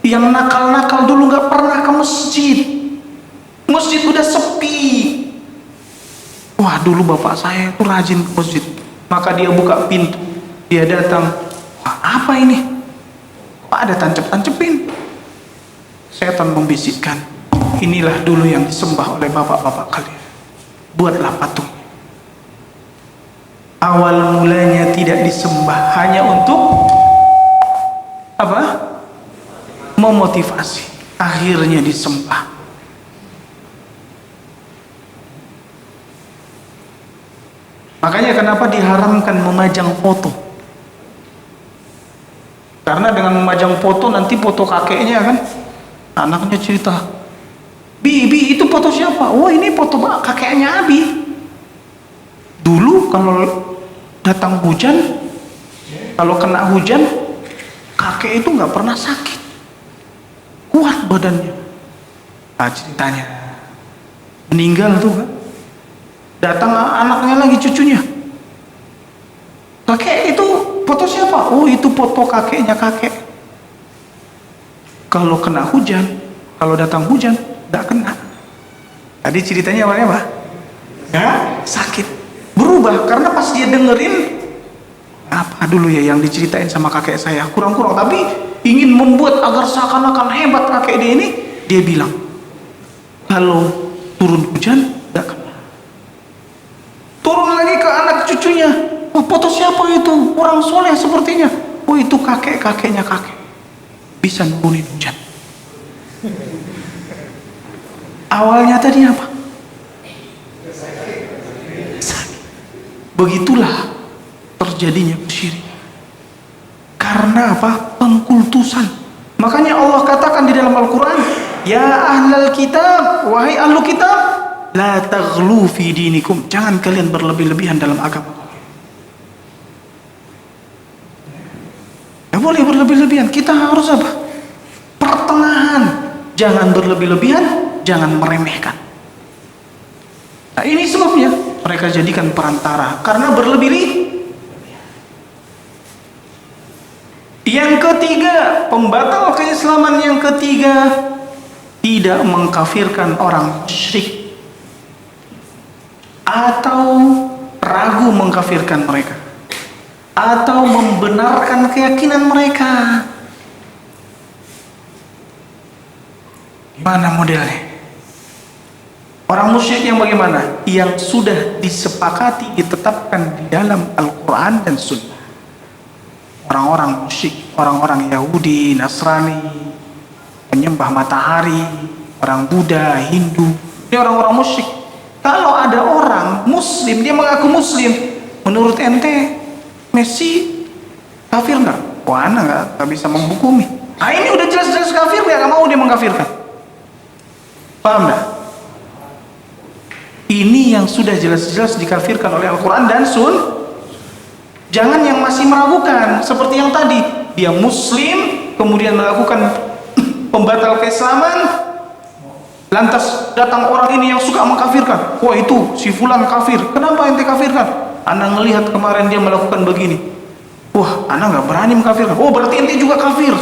yang nakal-nakal dulu nggak pernah ke masjid. Masjid udah sepi. Wah, dulu bapak saya itu rajin ke masjid. Maka dia buka pintu, dia datang. Wah, apa ini? Kok ada tancep-tancepin? Setan membisikkan, inilah dulu yang disembah oleh bapak-bapak kalian. Buatlah patung. Awal mulanya tidak disembah, hanya untuk apa? Memotivasi. Akhirnya disembah. Makanya kenapa diharamkan memajang foto? Karena dengan memajang foto, nanti foto kakeknya kan, anaknya cerita, Bi, itu foto siapa? Oh, ini foto kakeknya Abi. Dulu kalau datang hujan, kalau kena hujan, kakek itu nggak pernah sakit, kuat badannya. Ceritanya meninggal tuh kan, datang anaknya lagi, cucunya, kakek itu foto siapa? Oh, itu foto kakeknya kakek. Kalau kena hujan, kalau datang hujan, nggak kena. Tadi ceritanya apa? Nggak sakit. Berubah karena pas dia dengerin, apa dulu ya yang diceritain sama kakek saya, kurang-kurang, tapi ingin membuat agar seakan-akan hebat kakek dia ini, dia bilang, kalau turun hujan, nggak kena. Turun lagi ke anak cucunya, oh, foto siapa itu? Orang soleh sepertinya. Oh, itu kakeknya kakek. Bisa nurunin hujan. Awalnya tadi apa? Begitulah terjadinya kesyirikan. Karena apa? Pengkultusan. Makanya Allah katakan di dalam Al-Quran, ya ahlal kitab, wahai ahlu kitab, la taghlu fi dinikum, jangan kalian berlebih-lebihan dalam agama. Tidak boleh berlebih-lebihan. Kita harus apa? Pertengahan. Jangan berlebih-lebihan, jangan meremehkan. Nah, ini sebabnya mereka jadikan perantara karena berlebih-lebihan. Yang ketiga, pembatal keislaman yang ketiga, tidak mengkafirkan orang musyrik atau ragu mengkafirkan mereka atau membenarkan keyakinan mereka. Gimana modelnya? Orang musyrik yang bagaimana? Yang sudah disepakati, ditetapkan di dalam Al-Quran dan Sunnah. Orang-orang musyrik, orang-orang Yahudi, Nasrani, penyembah matahari, orang Buddha, Hindu, ini orang-orang musyrik. Kalau ada orang Muslim, dia mengaku Muslim, menurut ente Messi kafir nggak? Wah, anak nggak bisa menghukumi. Nah, ini udah jelas-jelas kafir, dia nggak mau dia mengkafirkan. Paham nggak? Ini yang sudah jelas-jelas dikafirkan oleh Al-Quran dan Sunnah. Jangan yang masih meragukan, seperti yang tadi, dia Muslim, kemudian melakukan pembatal keislaman, lantas datang orang ini yang suka mengkafirkan. Wah, itu si fulan kafir. Kenapa ente kafirkan? Anda melihat kemarin dia melakukan begini. Wah, Anda nggak berani mengkafirkan. Oh, berarti ente juga kafir.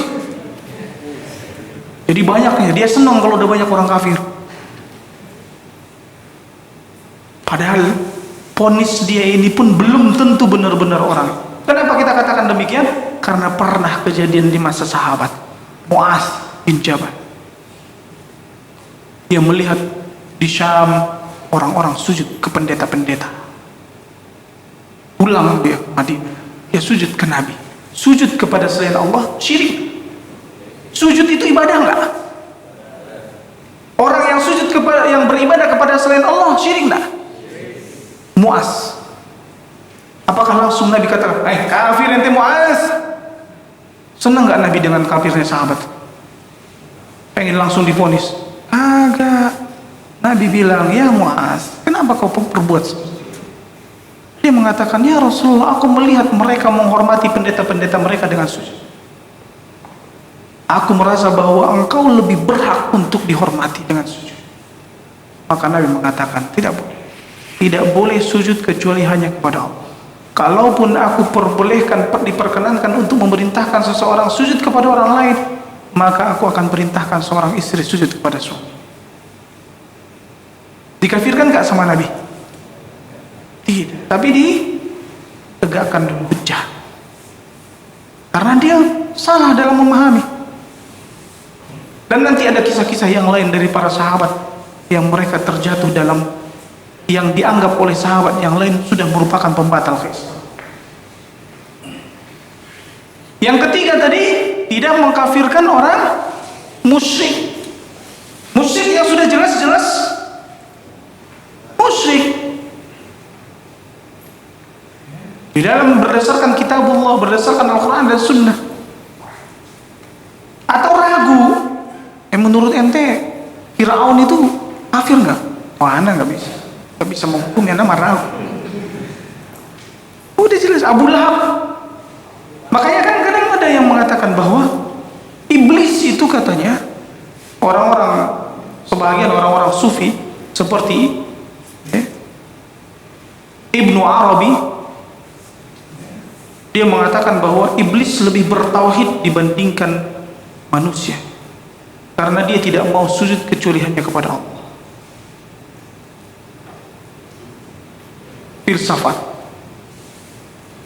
Jadi banyaknya, dia senang kalau ada banyak orang kafir. Padahal vonis dia ini pun belum tentu benar-benar orang. Kenapa kita katakan demikian? Karena pernah kejadian di masa sahabat Mu'adz bin Jabal. Dia melihat di Syam orang-orang sujud ke pendeta-pendeta. Pulang dia ke Madinah, dia sujud ke Nabi. Sujud kepada selain Allah syirik. Sujud itu ibadah enggak? Orang yang sujud kepada, yang beribadah kepada selain Allah syirik enggak? Mu'adz, apakah langsung Nabi katakan, kafir ente Mu'adz? Senang nggak Nabi dengan kafirnya sahabat? Pengen langsung divonis? Agak. Nabi bilang, ya Mu'adz, kenapa kau berbuat seperti itu? Dia mengatakan, ya Rasulullah, aku melihat mereka menghormati pendeta-pendeta mereka dengan sujud. Aku merasa bahwa engkau lebih berhak untuk dihormati dengan sujud. Maka Nabi mengatakan, tidak boleh. Tidak boleh sujud kecuali hanya kepada Allah. Kalaupun aku diperkenankan untuk memerintahkan seseorang sujud kepada orang lain, maka aku akan perintahkan seorang istri sujud kepada suami. Dikafirkan gak sama Nabi? Tidak. Tapi ditegakkan dulu hujjah. Karena dia salah dalam memahami. Dan nanti ada kisah-kisah yang lain dari para sahabat yang mereka terjatuh dalam yang dianggap oleh sahabat yang lain sudah merupakan pembatal keislaman. Yang ketiga tadi, tidak mengkafirkan orang musyrik. Musyrik yang sudah jelas-jelas musyrik. Di dalam berdasarkan kitabullah, berdasarkan Al-Quran dan Sunnah. Atau ragu, menurut ente Fir'aun itu kafir nggak? Wah, anda nggak bisa. Nggak bisa menghukum yang nama ragu. Udah jelas Abu Lahab. Makanya kan kadang ada yang mengatakan bahwa iblis itu katanya orang-orang, sebagian orang-orang sufi seperti Ibnu Arabi, dia mengatakan bahwa iblis lebih bertauhid dibandingkan manusia karena dia tidak mau sujud kecuali hanya kepada Allah. Filsafat,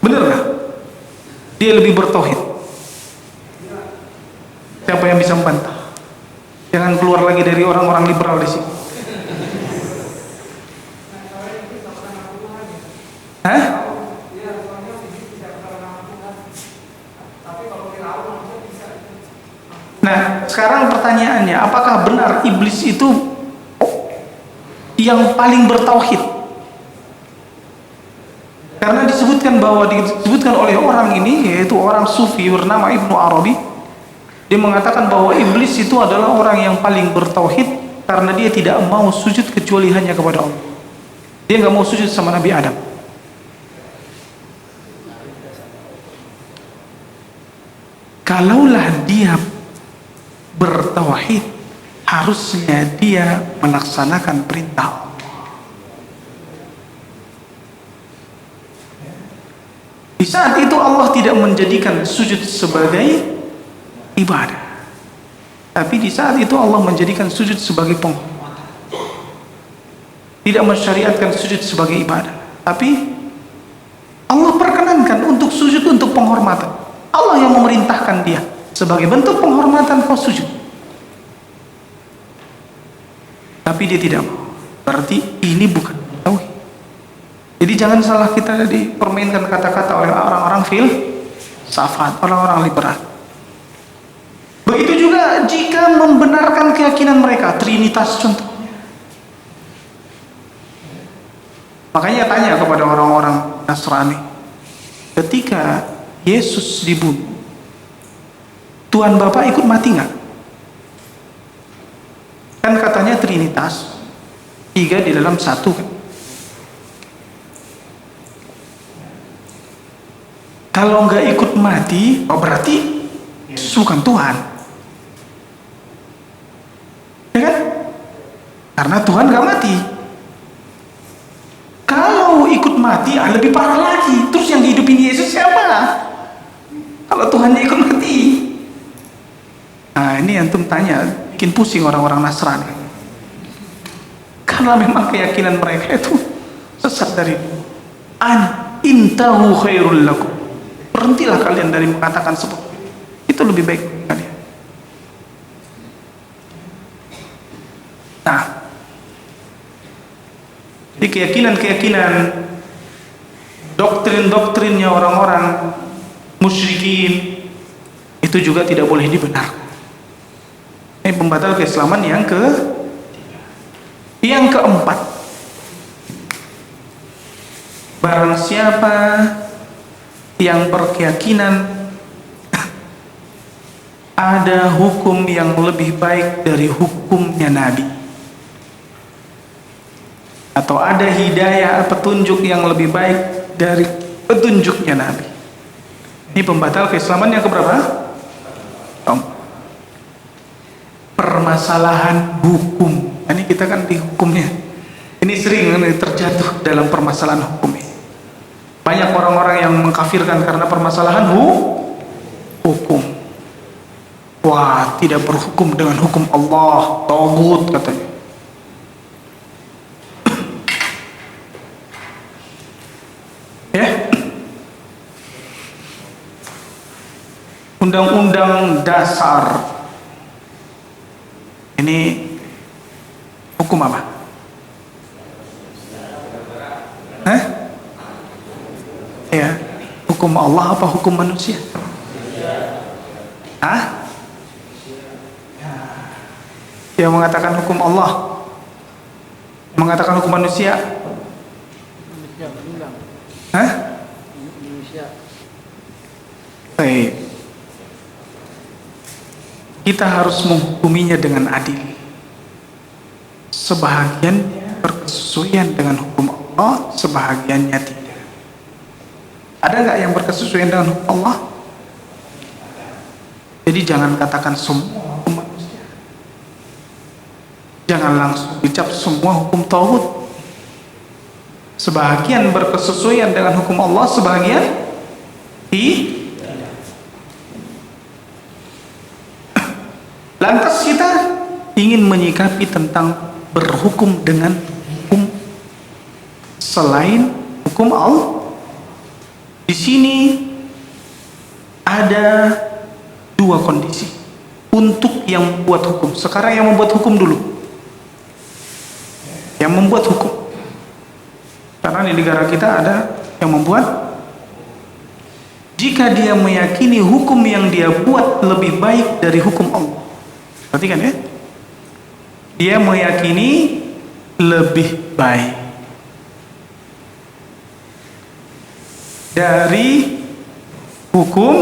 benar nggak? Dia lebih bertauhid. Siapa yang bisa membantah? Jangan keluar lagi dari orang-orang liberal di sini. Hah? Nah, sekarang pertanyaannya, apakah benar iblis itu yang paling bertauhid? Karena disebutkan oleh orang ini, yaitu orang sufi bernama Ibnu Arabi, dia mengatakan bahwa iblis itu adalah orang yang paling bertauhid karena dia tidak mau sujud kecuali hanya kepada Allah. Dia nggak mau sujud sama Nabi Adam. Kalaulah dia bertauhid, harusnya dia melaksanakan perintah Allah. Di saat itu Allah tidak menjadikan sujud sebagai ibadah, tapi di saat itu Allah menjadikan sujud sebagai penghormatan. Tidak mensyariatkan sujud sebagai ibadah, tapi Allah perkenankan untuk sujud untuk penghormatan. Allah yang memerintahkan dia sebagai bentuk penghormatan kau sujud. Tapi dia tidak mau. Berarti ini bukan tauhid. Jadi jangan salah kita dipermainkan kata-kata oleh orang-orang filsafat, orang-orang liberal. Begitu juga jika membenarkan keyakinan mereka, Trinitas contohnya. Makanya tanya kepada orang-orang Nasrani, ketika Yesus dibunuh, Tuhan Bapa ikut mati nggak? Kan katanya Trinitas, 3 di dalam 1 kan. Kalau nggak ikut mati, oh berarti Yesus bukan Tuhan, ya kan? Karena Tuhan nggak mati. Kalau ikut mati, lebih parah lagi. Terus yang hidupin Yesus siapa? Kalau Tuhannya ikut mati. Nah ini antum tanya, bikin pusing orang-orang Nasrani. Karena memang keyakinan mereka itu sesat dari intahu khairul lakum. Berhentilah kalian dari mengatakan seperti itu lebih baik bagi kalian. Nah, di keyakinan-keyakinan, doktrin-doktrinnya orang-orang musyrikin itu juga tidak boleh dibenarkan. Ini pembatal keislaman yang keempat. Barang siapa yang berkeyakinan ada hukum yang lebih baik dari hukumnya Nabi, atau ada hidayah petunjuk yang lebih baik dari petunjuknya Nabi, ini pembatal keislaman yang keberapa? Permasalahan hukum. Ini kita kan di hukumnya. Ini sering terjatuh dalam permasalahan hukum ini. Banyak orang-orang yang mengkafirkan karena permasalahan hukum. Wah, tidak berhukum dengan hukum Allah, taghut katanya. Ya. Undang-undang dasar ini hukum apa? Ya, hukum Allah apa hukum manusia? Yang mengatakan hukum Allah, mengatakan hukum manusia. Baik. Kita harus menghukuminya dengan adil. Sebahagian berkesesuaian dengan hukum Allah, sebahagiannya tidak. Ada nggak yang berkesesuaian dengan hukum Allah? Jadi jangan katakan semua hukum manusia. Jangan langsung dicap semua hukum tauhid. Sebahagian berkesesuaian dengan hukum Allah, sebahagian tidak. Lantas kita ingin menyikapi tentang berhukum dengan hukum selain hukum Allah. Di sini ada 2 kondisi untuk yang membuat hukum. Sekarang yang membuat hukum dulu. Yang membuat hukum. Karena di negara kita ada yang membuat. Jika dia meyakini hukum yang dia buat lebih baik dari hukum Allah. Perhatikan ya. Dia meyakini lebih baik dari hukum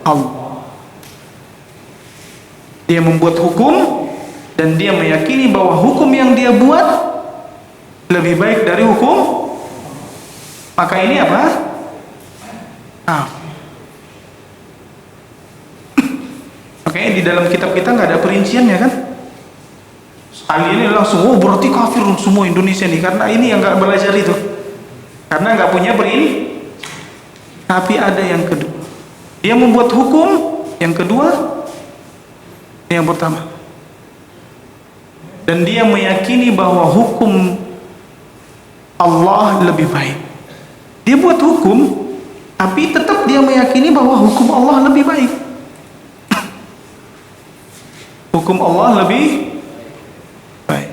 Allah. Dia membuat hukum dan dia meyakini bahwa hukum yang dia buat lebih baik dari hukum, maka ini apa? Makanya di dalam kitab kita nggak ada perinciannya kan? Sekali ini langsung, oh berarti kafir semua Indonesia nih, karena ini yang nggak belajar itu, karena nggak punya Tapi ada yang kedua, dia membuat hukum. Yang kedua, yang pertama, dan dia meyakini bahwa hukum Allah lebih baik. Dia buat hukum, tapi tetap dia meyakini bahwa hukum Allah lebih baik. Hukum Allah lebih baik.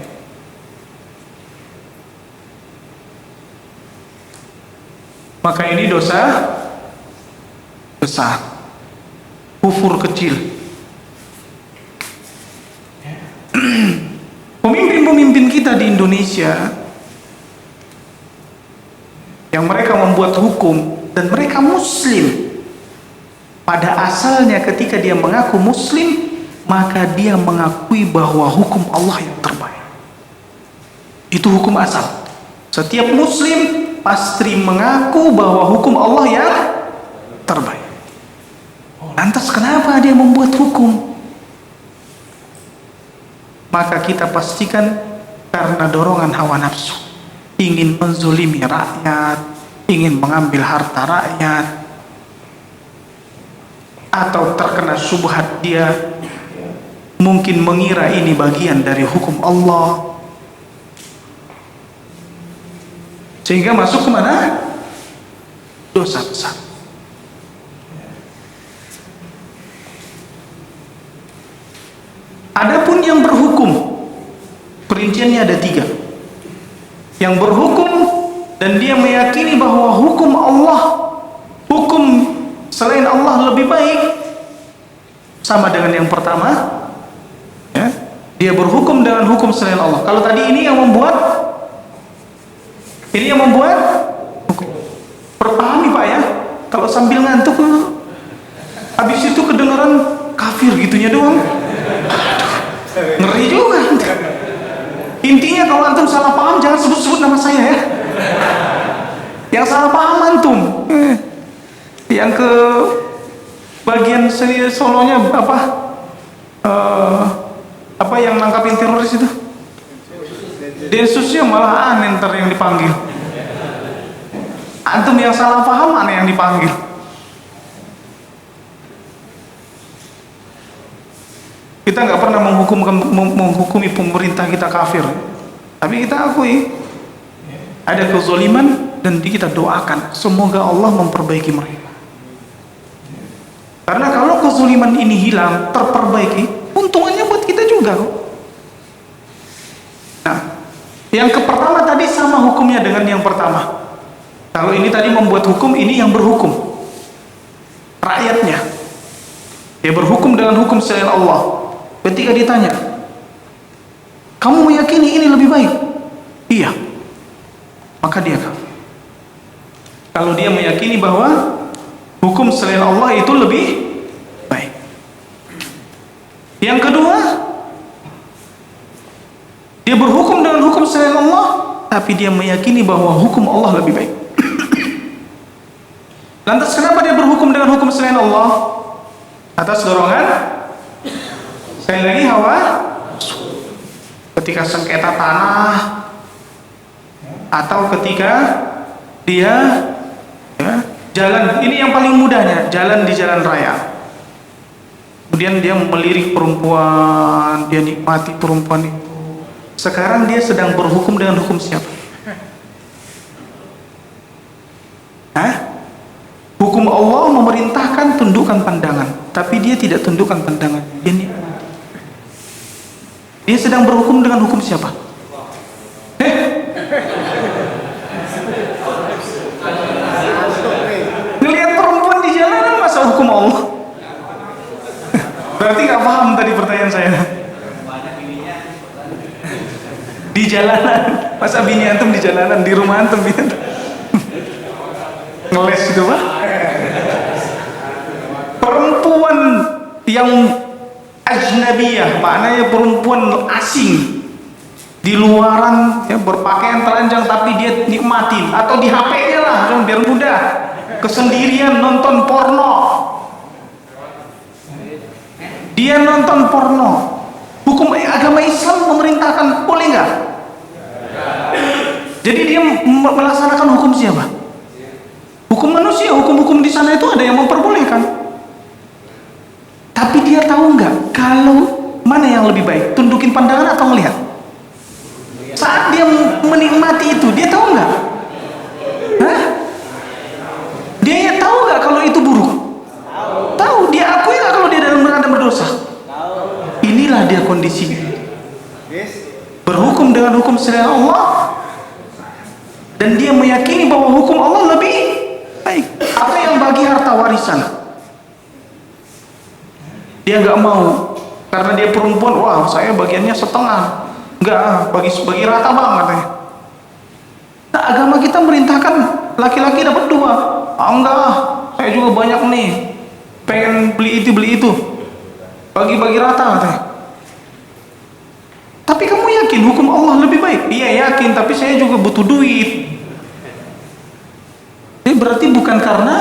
Maka ini dosa besar, kufur kecil. Pemimpin-pemimpin kita di Indonesia yang mereka membuat hukum dan mereka muslim, pada asalnya ketika dia mengaku muslim, maka dia mengakui bahwa hukum Allah yang terbaik. Itu hukum asal. Setiap muslim pasti mengaku bahwa hukum Allah yang terbaik. Lantas kenapa dia membuat hukum? Maka kita pastikan karena dorongan hawa nafsu, ingin menzulimi rakyat, ingin mengambil harta rakyat, atau terkena syubhat dia mungkin mengira ini bagian dari hukum Allah, sehingga masuk ke mana? Dosa besar. Adapun yang berhukum, perinciannya ada 3. Yang berhukum dan dia meyakini bahwa hukum Allah, hukum selain Allah lebih baik, sama dengan yang pertama, ya, dia berhukum dengan hukum selain Allah. Kalau tadi ini yang membuat hukum. Perpahami Pak ya, kalau sambil ngantuk habis itu kedengaran kafir gitunya doang, ngeri juga. Intinya kalau antum salah paham jangan sebut-sebut nama saya ya. Yang salah paham antum. Yang ke bagian seni solonya apa yang nangkapin teroris itu? Densusnya malah aneh ntar yang dipanggil. Antum yang salah paham aneh yang dipanggil. Kita nggak pernah menghukumi pemerintah kita kafir, tapi kita akui ada kezaliman dan kita doakan semoga Allah memperbaiki mereka. Karena kalau kezaliman ini hilang, terperbaiki, untungannya buat kita juga. Nah, yang pertama tadi sama hukumnya dengan yang pertama. Kalau ini tadi membuat hukum, ini yang berhukum rakyatnya. Dia berhukum dengan hukum selain Allah. Ketika ditanya, kamu meyakini ini lebih baik? Iya. Maka dia kafir. Kalau dia meyakini bahwa hukum selain Allah itu lebih baik. Yang kedua, dia berhukum dengan hukum selain Allah, tapi dia meyakini bahwa hukum Allah lebih baik. Lantas kenapa dia berhukum dengan hukum selain Allah? Atas dorongan, sekali lagi, hawa. Ketika sengketa tanah, atau ketika dia jalan, ini yang paling mudahnya, jalan di jalan raya, kemudian dia melirik perempuan, dia nikmati perempuan itu. Sekarang dia sedang berhukum dengan hukum siapa? Hukum Allah memerintahkan tundukkan pandangan, tapi dia tidak tundukkan pandangan, dia nikmati. Dia sedang berhukum dengan hukum siapa? Ngelihat perempuan di jalanan masa hukum Allah? Berarti nggak paham tadi pertanyaan saya. Di jalanan, masa bini antum di jalanan, di rumah antum gitu. Ngeles gitu Pak. Perempuan yang ajnabiyah, maknanya perempuan asing di luaran ya, berpakaian telanjang tapi dia nikmatin, atau di HP-nya lah biar mudah, kesendirian nonton porno, dia nonton porno. Hukum agama Islam memerintahkan, boleh nggak? Jadi dia melaksanakan hukum siapa? Hukum manusia. Hukum-hukum di sana itu ada yang memperbolehkan. Tapi dia tahu nggak kalau mana yang lebih baik, tundukin pandangan atau melihat? Saat dia menikmati itu, dia tahu nggak? Hah? Dia tahu nggak kalau itu buruk? Tahu. Dia akui nggak kalau dia dalam keadaan berdosa? Inilah dia kondisinya. Berhukum dengan hukum selain Allah, dan dia meyakini bahwa hukum Allah lebih baik. Apa yang bagi harta warisan, dia nggak mau, karena dia perempuan. Wah, saya bagiannya setengah. Enggak, bagi rata banget ya. Nah, agama kita merintahkan laki-laki dapat 2. Enggak, saya juga banyak nih, pengen beli itu, bagi rata katanya. Tapi kamu yakin hukum Allah lebih baik? Iya yakin, tapi saya juga butuh duit. Ini berarti bukan karena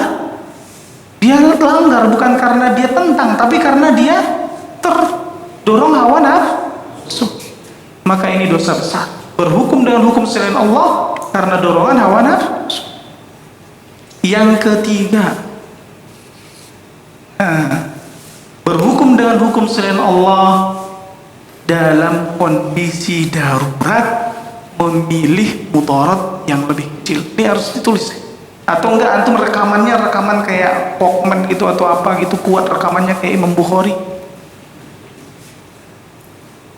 dia langgar, bukan karena dia tentang, tapi karena dia terdorong hawa nafsu. Maka ini dosa besar. Berhukum dengan hukum selain Allah karena dorongan hawa nafsu. Yang ketiga, berhukum dengan hukum selain Allah dalam kondisi darurat, memilih mudarat yang lebih kecil. Ini harus ditulis. Atau enggak, antum rekaman kayak Walkman gitu atau apa gitu, kuat rekamannya kayak Imam Bukhari.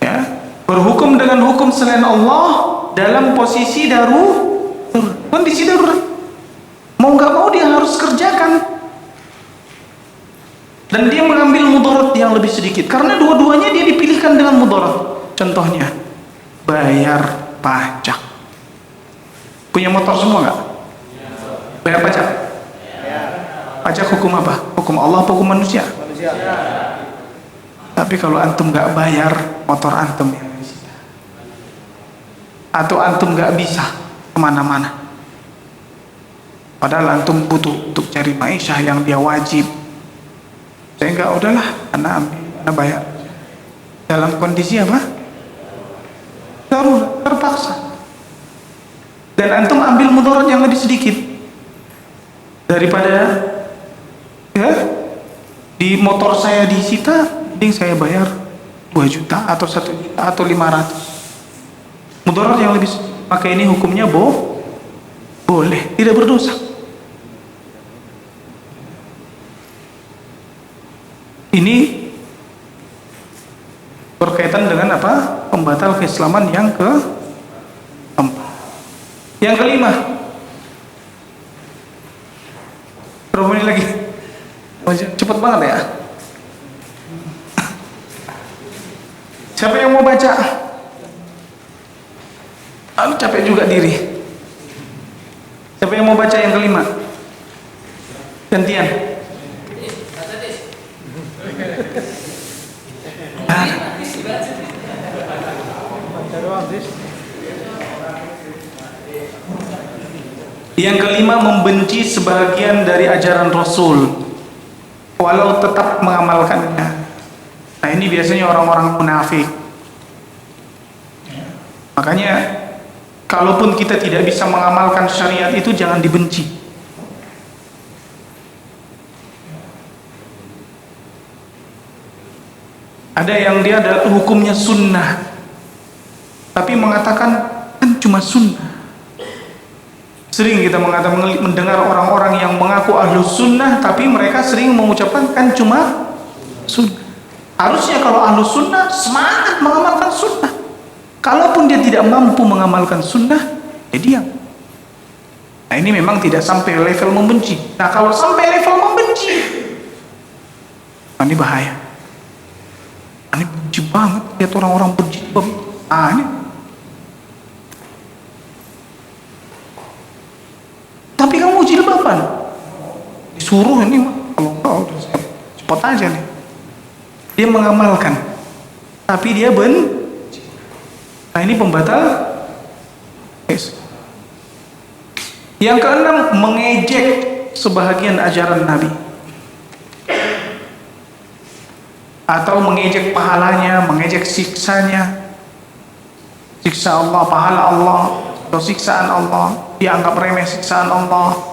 Ya, berhukum dengan hukum selain Allah dalam posisi kondisi darurat. Mau nggak mau dia harus kerjakan. Dan dia mengambil mudarat yang lebih sedikit, karena dua-duanya dia dipilihkan dengan mudarat. Contohnya, bayar pajak. Punya motor semua nggak? Bayar pajak? Pajak hukum apa? Hukum Allah atau hukum manusia? Tapi kalau antum nggak bayar, motor antum yang disita. Atau antum nggak bisa kemana-mana, padahal antum butuh untuk cari maisha yang dia wajib. Saya enggak, udahlah, anak bayar. Dalam kondisi apa? Darurat, terpaksa. Dan antum ambil mudarat yang lebih sedikit daripada ya, di motor saya disita, mending saya bayar 2 juta atau 1 juta atau 500. Mudarat yang lebih sedikit. Maka ini hukumnya boleh, tidak berdosa. Ini berkaitan dengan apa? Pembatal keislaman yang keempat. Yang kelima, berapa menit lagi? Cepet banget ya. Siapa yang mau baca? Aku capek juga diri. Siapa yang mau baca yang kelima? Gantian. Yang kelima, membenci sebagian dari ajaran Rasul walau tetap mengamalkannya. Nah, ini biasanya orang-orang munafik. Makanya kalaupun kita tidak bisa mengamalkan syariat itu, jangan dibenci. Ada yang dia ada hukumnya sunnah, tapi mengatakan kan cuma sunnah. Sering kita mendengar orang-orang yang mengaku ahlus sunnah, tapi mereka sering mengucapkan kan cuma sunnah. Harusnya kalau ahlus sunnah semangat mengamalkan sunnah. Kalaupun dia tidak mampu mengamalkan sunnah, ya diam. Nah, ini memang tidak sampai level membenci. Nah, kalau sampai level membenci, ini bahaya. Ini benci banget lihat orang-orang berjilbab. Ini. Tapi kamu jilbaban, disuruh ini mah, kalau enggak udah cepat aja nih. dia mengamalkan, tapi dia benci. Nah, ini pembatal Islam. Yang keenam, mengejek sebahagian ajaran Nabi, atau mengejek pahalanya, mengejek siksanya, siksa Allah, pahala Allah, atau siksaan Allah, dianggap remeh siksaan Allah.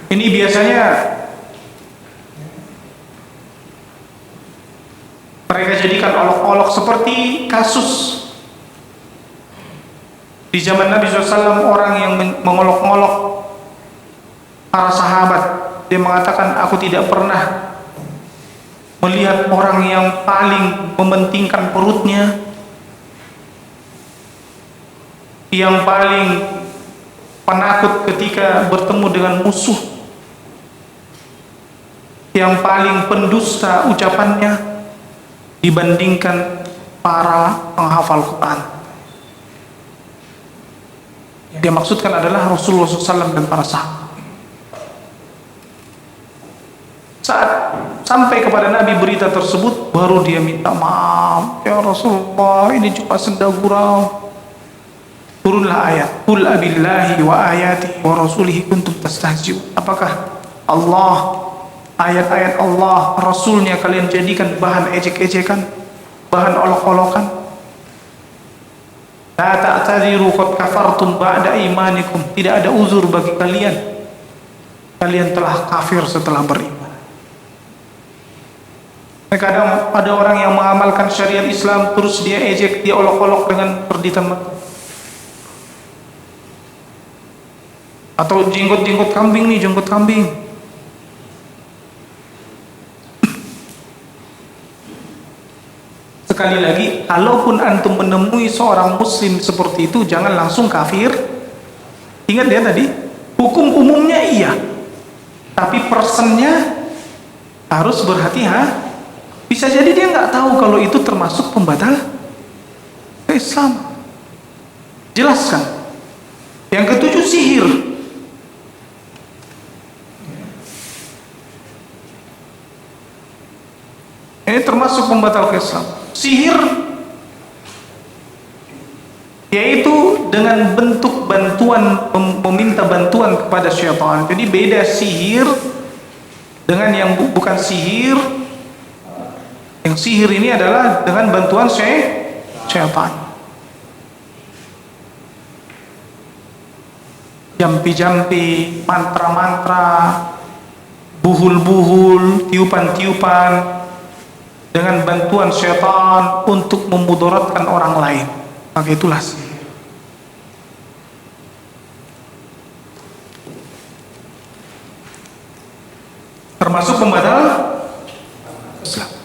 Ini biasanya mereka jadikan olok-olok, seperti kasus di zaman Nabi SAW, orang yang mengolok-olok para sahabat. Dia mengatakan, aku tidak pernah melihat orang yang paling mementingkan perutnya, yang paling penakut ketika bertemu dengan musuh, yang paling pendusta ucapannya dibandingkan para penghafal Quran. Yang dia maksudkan adalah Rasulullah SAW dan para sahabat. Saat sampai kepada Nabi berita tersebut, baru dia minta maaf, ya Rasulullah, ini cuma senda gurau. Turunlah ayat, qul abillahi wa ayati wa rasulihi kuntum tastahzi'un. Apakah Allah, ayat-ayat Allah, Rasulnya kalian jadikan bahan ejek-ejekan, bahan olok-olokan? La ta'tadiru qad kafartum ba'da imanikum. Tidak ada uzur bagi kalian, kalian telah kafir setelah beriman. Kadang ada orang yang mengamalkan syariat Islam, terus dia ejek, dia olok-olok dengan perditan mata, atau jenggot kambing nih, jenggot kambing. Sekali lagi, kalaupun antum menemui seorang muslim seperti itu, jangan langsung kafir. Ingat ya tadi, hukum umumnya iya, tapi personnya harus berhati-hati. Bisa jadi dia nggak tahu kalau itu termasuk pembatal Islam. Jelaskan. Yang ketujuh, sihir. Ini termasuk pembatal Islam. Sihir yaitu dengan bentuk bantuan, meminta bantuan kepada syaitan. Jadi beda sihir dengan yang bukan sihir. Yang sihir ini adalah dengan bantuan syaitan. Jampi-jampi, mantra-mantra, buhul-buhul, tiupan-tiupan dengan bantuan syaitan untuk memudaratkan orang lain. Maka itulah sihir. Termasuk pembatal Islam.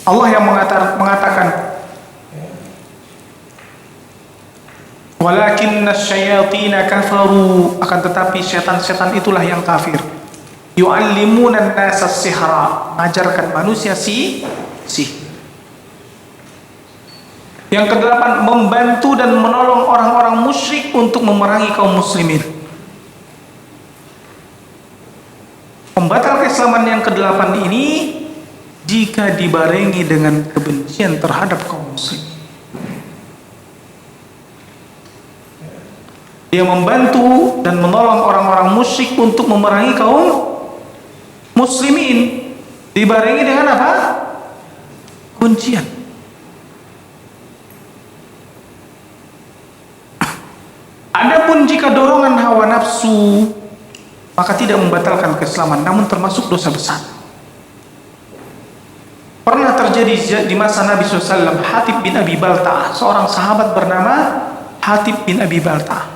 Allah yang mengatakan, walakinna syayatina kafaru, akan tetapi setan-setan itulah yang kafir. Yu'allimuna an-nasa sihra, mengajarkan manusia sihir. Yang kedelapan, membantu dan menolong orang-orang musyrik untuk memerangi kaum muslimin. Pembatal keislaman yang kedelapan ini jika dibarengi dengan kebencian terhadap kaum muslim. Dia membantu dan menolong orang-orang musyrik untuk memerangi kaum muslimin, dibarengi dengan apa? Kebencian. Adapun jika dorongan hawa nafsu, maka tidak membatalkan keislaman, namun termasuk dosa besar. Pernah terjadi di masa Nabi SAW, Hatib bin Abi Balta'ah, seorang sahabat bernama Hatib bin Abi Balta'ah.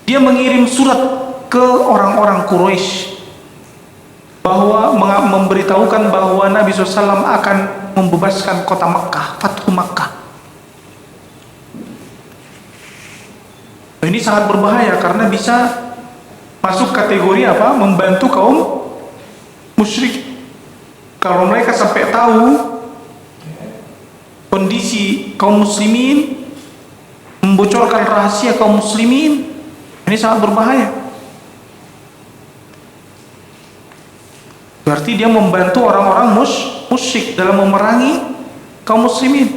Dia mengirim surat ke orang-orang Quraisy bahwa memberitahukan bahwa Nabi SAW akan membebaskan kota Makkah, Fathu Makkah. Ini sangat berbahaya karena bisa masuk kategori apa? Membantu kaum musyrik. Kalau mereka sampai tahu kondisi kaum muslimin, membocorkan rahasia kaum muslimin, Ini sangat berbahaya. Berarti dia membantu orang-orang musyrik dalam memerangi kaum muslimin.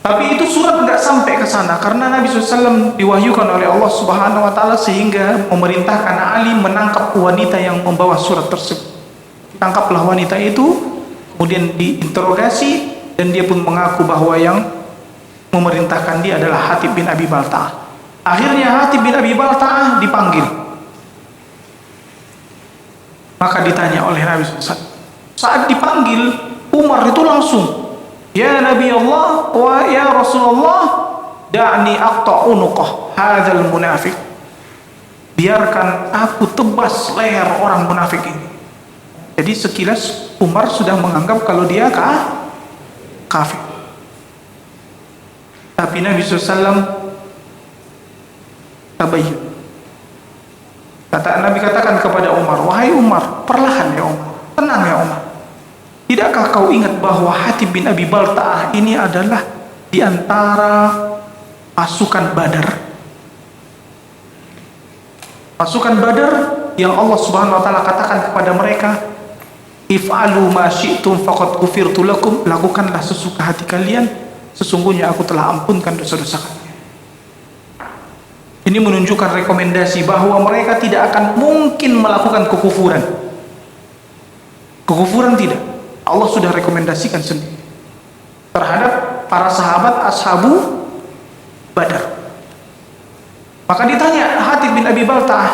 Tapi itu surat tidak sampai ke sana karena Nabi SAW diwahyukan oleh Allah Subhanahu Wa Taala sehingga memerintahkan Ali menangkap wanita yang membawa surat tersebut. Tangkaplah wanita itu, kemudian diinterogasi dan dia pun mengaku bahwa yang memerintahkan dia adalah Hatib bin Abi Balta'ah. Akhirnya Hatib bin Abi Balta'ah dipanggil. Maka ditanya oleh Nabi SAW. Saat dipanggil, Umar itu langsung, "Ya Nabi Allah wa ya Rasulullah, da'ni aqta' unuqah hadzal munafiq." Biarkan aku tebas leher orang munafik ini. Jadi sekilas Umar sudah menganggap kalau dia kafir. Tapi Nabi SAW tabayyun. Nabi katakan kepada Umar, "Wahai Umar, perlahan ya Umar, tenang ya Umar. Tidakkah kau ingat bahwa Hatib bin Abi Balta'ah ini adalah di antara pasukan Badar? Pasukan Badar yang Allah Subhanahu Wa Taala katakan kepada mereka, if'alu ma syi'tum faqad ghufirtu lakum, lakukanlah sesuka hati kalian, sesungguhnya aku telah ampunkan dosa-dosa kalian." Ini menunjukkan rekomendasi bahwa mereka tidak akan mungkin melakukan kekufuran. Kekufuran tidak. Allah sudah rekomendasikan sendiri terhadap para sahabat ashabu Badar. Maka ditanya Hatib bin Abi Balta'ah,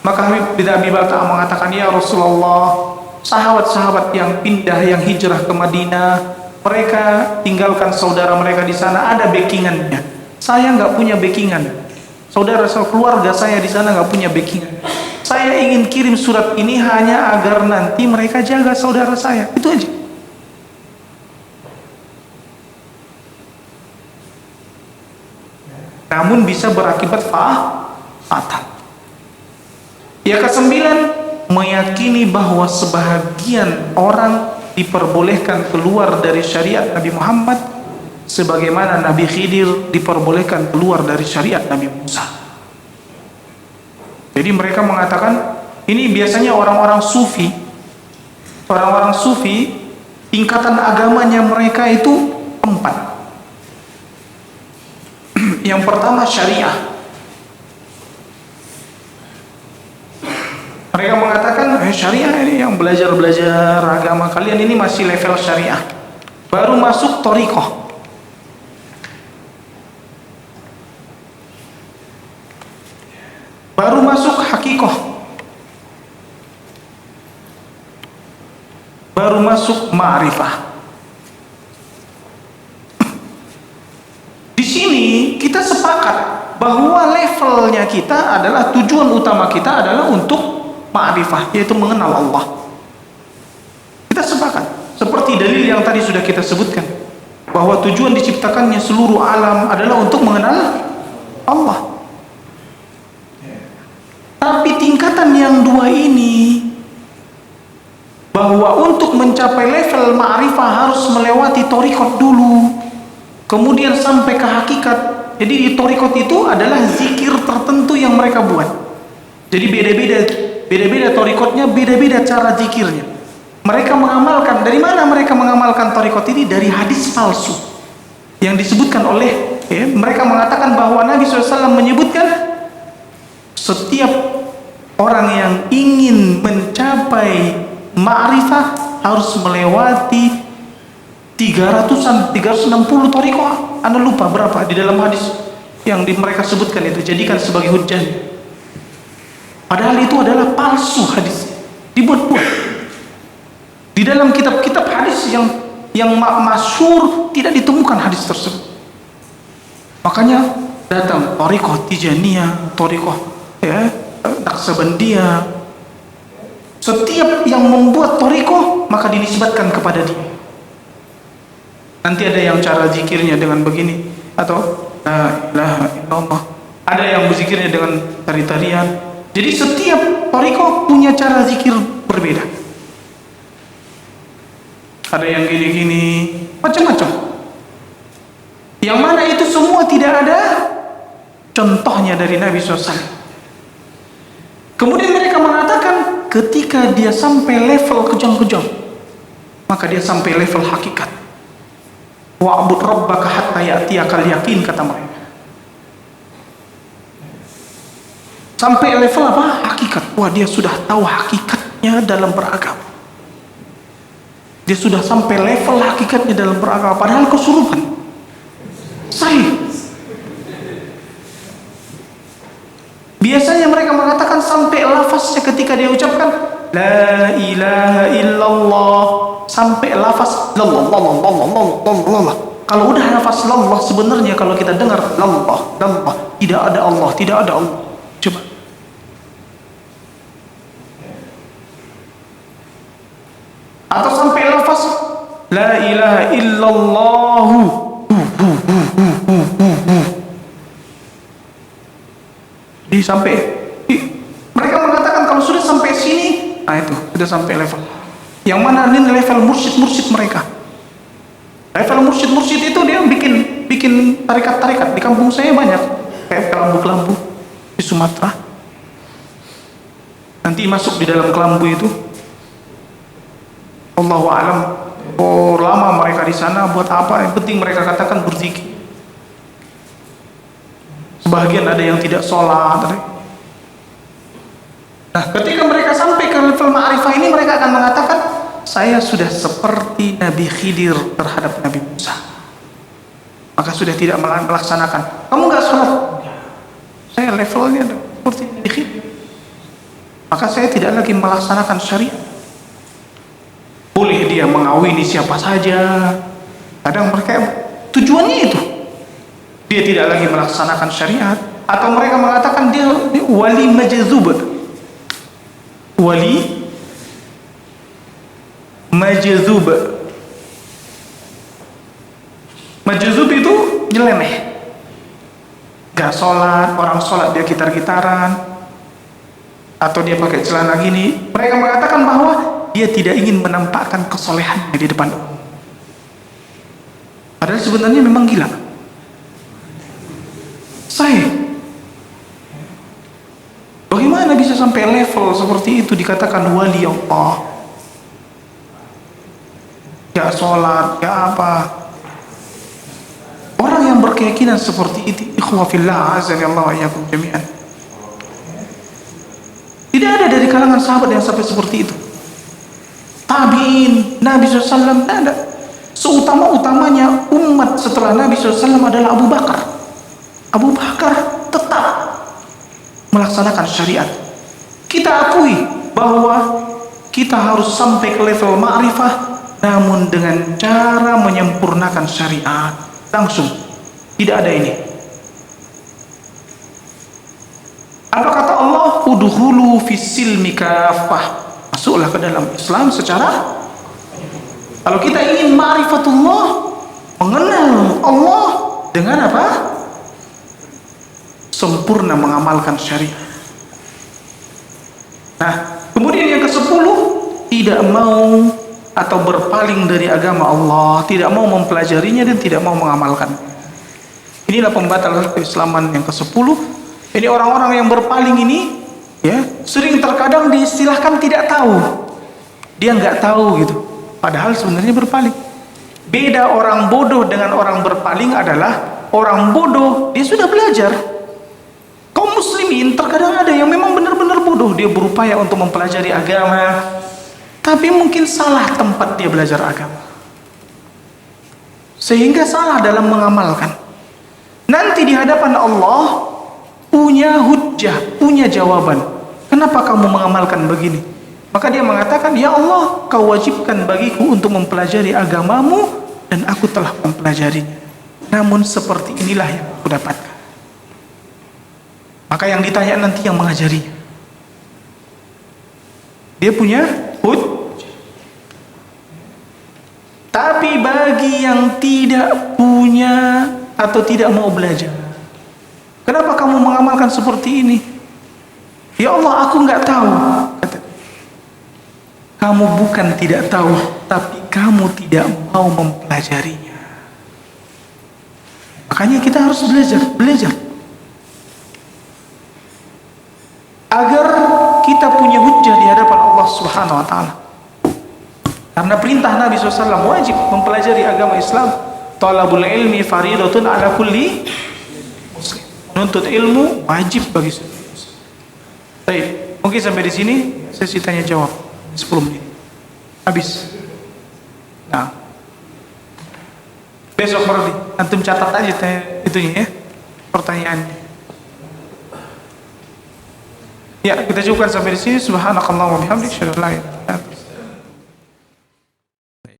maka Hatib bin Abi Balta'ah mengatakan, "Ya Rasulullah, sahabat-sahabat yang pindah, yang hijrah ke Madinah, mereka tinggalkan saudara mereka di sana, ada backingannya. Saya nggak punya backingan. Saudara keluarga saya di sana nggak punya backingan. Saya ingin kirim surat ini hanya agar nanti mereka jaga saudara saya. Itu aja." Namun bisa berakibat fatal. Yang kesembilan, meyakini bahwa sebahagian orang diperbolehkan keluar dari syariat Nabi Muhammad sebagaimana Nabi Khidir diperbolehkan keluar dari syariat Nabi Musa. Jadi mereka mengatakan, ini biasanya orang-orang sufi. Orang-orang sufi, tingkatan agamanya mereka itu 4. Yang pertama syariah. Mereka mengatakan, syariah ini yang belajar-belajar agama kalian ini masih level syariah. Baru masuk thariqah. Baru masuk hakikoh. Baru masuk ma'rifah. Di sini kita sepakat bahwa levelnya kita adalah, tujuan utama kita adalah untuk ma'rifah, yaitu mengenal Allah. Kita sepakat. Seperti dalil yang tadi sudah kita sebutkan, bahwa tujuan diciptakannya seluruh alam adalah untuk mengenal Allah. Tapi tingkatan yang 2 ini, bahwa untuk mencapai level ma'rifah harus melewati thariqat dulu, kemudian sampai ke hakikat. Jadi di thariqat itu adalah zikir tertentu yang mereka buat. Jadi beda-beda thariqatnya, beda-beda cara zikirnya. Mereka mengamalkan, dari mana mereka mengamalkan thariqat ini? Dari hadis palsu yang disebutkan oleh, mereka mengatakan bahwa Nabi SAW menyebutkan setiap orang yang ingin mencapai ma'rifah harus melewati 360 thariqah. Anda lupa berapa di dalam hadis yang mereka sebutkan itu, jadikan sebagai hujjah. Padahal itu adalah palsu hadis, dibuat-buat. Di dalam kitab-kitab hadis yang masyhur tidak ditemukan hadis tersebut. Makanya datang thariqah Tijaniyah, thariqah Naqsabandiyah. Setiap yang membuat thariqah maka dinisbatkan kepada dia. Nanti ada yang cara zikirnya dengan begini, atau la ilaha illallah. Ada yang berzikirnya dengan tari-tarian. Jadi setiap thariqah punya cara zikir berbeda. Ada yang gini-gini, macam-macam. Yang mana itu semua tidak ada contohnya dari Nabi SAW. Kemudian mereka mengatakan ketika dia sampai level kejam-kejam, maka dia sampai level hakikat. Wa'bud rabbaka hatta ya'tiyakal yaqin, kata mereka. Sampai level apa? Hakikat. Wah, dia sudah tahu hakikatnya dalam beragama. Dia sudah sampai level hakikatnya dalam beragama, padahal kesurupan. Sahih. Biasanya mereka mengatakan sampai lafaznya ketika dia ucapkan la ilaha illallah, sampai lafaz lallah. Kalau udah lafaz lallah, sebenarnya kalau kita dengar lallah, tidak ada Allah, tidak ada Allah. Coba. Atau sampai lafaz la ilaha illallah. Di sampai mereka mengatakan kalau sudah sampai sini, nah itu sudah sampai level. Yang mana ini level mursyid mereka. Level mursyid itu dia bikin tarikat di kampung saya banyak, kayak kelambu di Sumatera. Nanti masuk di dalam kelambu itu, Allahu a'lam. Oh, lama mereka di sana buat apa? Yang penting mereka katakan berzikir. Sebagian ada yang tidak sholat. Nah, ketika mereka sampai ke level ma'rifah ini, mereka akan mengatakan, saya sudah seperti Nabi Khidir terhadap Nabi Musa. Maka sudah tidak melaksanakan. Kamu nggak sholat? Saya levelnya seperti Nabi Khidir. Maka saya tidak lagi melaksanakan syariat. Boleh dia mengawini siapa saja. Kadang mereka tujuannya itu. Dia tidak lagi melaksanakan syariat. Atau mereka mengatakan dia wali majzub. Wali majzub. Majzub itu nyeleneh. Gak sholat, orang sholat dia gitar-gitaran, atau dia pakai celana gini. Mereka mengatakan bahwa dia tidak ingin menampakkan kesolehannya di depan umum. Padahal sebenarnya memang gila. Saya bagaimana bisa sampai level seperti itu dikatakan wali Allah? Gak sholat, gak apa. Orang yang berkeyakinan seperti itu, ikhwah fillah azanillahu wa iyyakum jami'an, tidak ada dari kalangan sahabat yang sampai seperti itu. Tabi'in, Nabi SAW, tidak ada. Seutama-utamanya umat setelah Nabi SAW adalah Abu Bakar. Abu Bakar tetap melaksanakan syariat. Kita akui bahwa kita harus sampai ke level ma'rifah, namun dengan cara menyempurnakan syariat langsung. Tidak ada ini. Apa kata Allah? Udhulu fis-silmi kafah. Masuklah ke dalam Islam secara. Kalau kita ingin ma'rifatullah, mengenal Allah dengan apa? Sempurna mengamalkan syariat. Nah, kemudian yang ke-10, tidak mau atau berpaling dari agama Allah, tidak mau mempelajarinya dan tidak mau mengamalkan. Inilah pembatal keislaman yang ke-10. Ini orang-orang yang berpaling ini, ya, sering terkadang diistilahkan tidak tahu. Dia nggak tahu gitu. Padahal sebenarnya berpaling. Beda orang bodoh dengan orang berpaling adalah orang bodoh dia sudah belajar. Kaum muslimin terkadang ada yang memang benar-benar bodoh, dia berupaya untuk mempelajari agama, tapi mungkin salah tempat dia belajar agama, sehingga salah dalam mengamalkan. Nanti di hadapan Allah punya hujjah, punya jawaban. Kenapa kamu mengamalkan begini? Maka dia mengatakan, ya Allah, kau wajibkan bagiku untuk mempelajari agamamu, dan aku telah mempelajarinya. Namun seperti inilah yang aku dapatkan. Maka yang ditanya nanti yang mengajarinya. Dia punya hujjah. Tapi bagi yang tidak punya atau tidak mau belajar, kenapa kamu mengamalkan seperti ini? Ya Allah, aku nggak tahu. Kamu bukan tidak tahu, tapi kamu tidak mau mempelajarinya. Makanya kita harus belajar. agar kita punya hujjah di hadapan Allah Subhanahu wa taala. Karena perintah Nabi SAW wajib mempelajari agama Islam. Talabul ilmi faridatun ala kulli muslim. Menuntut ilmu wajib bagi setiap muslim. Baik, mungkin sampai di sini sesi tanya jawab 10 menit. Habis. Nah. Besok berarti antum catat aja itunya ya. Pertanyaannya. Ya, kita cukupkan sampai di sini. Subhanakallah wa bihamdika, asyhadu an la ilaha illa anta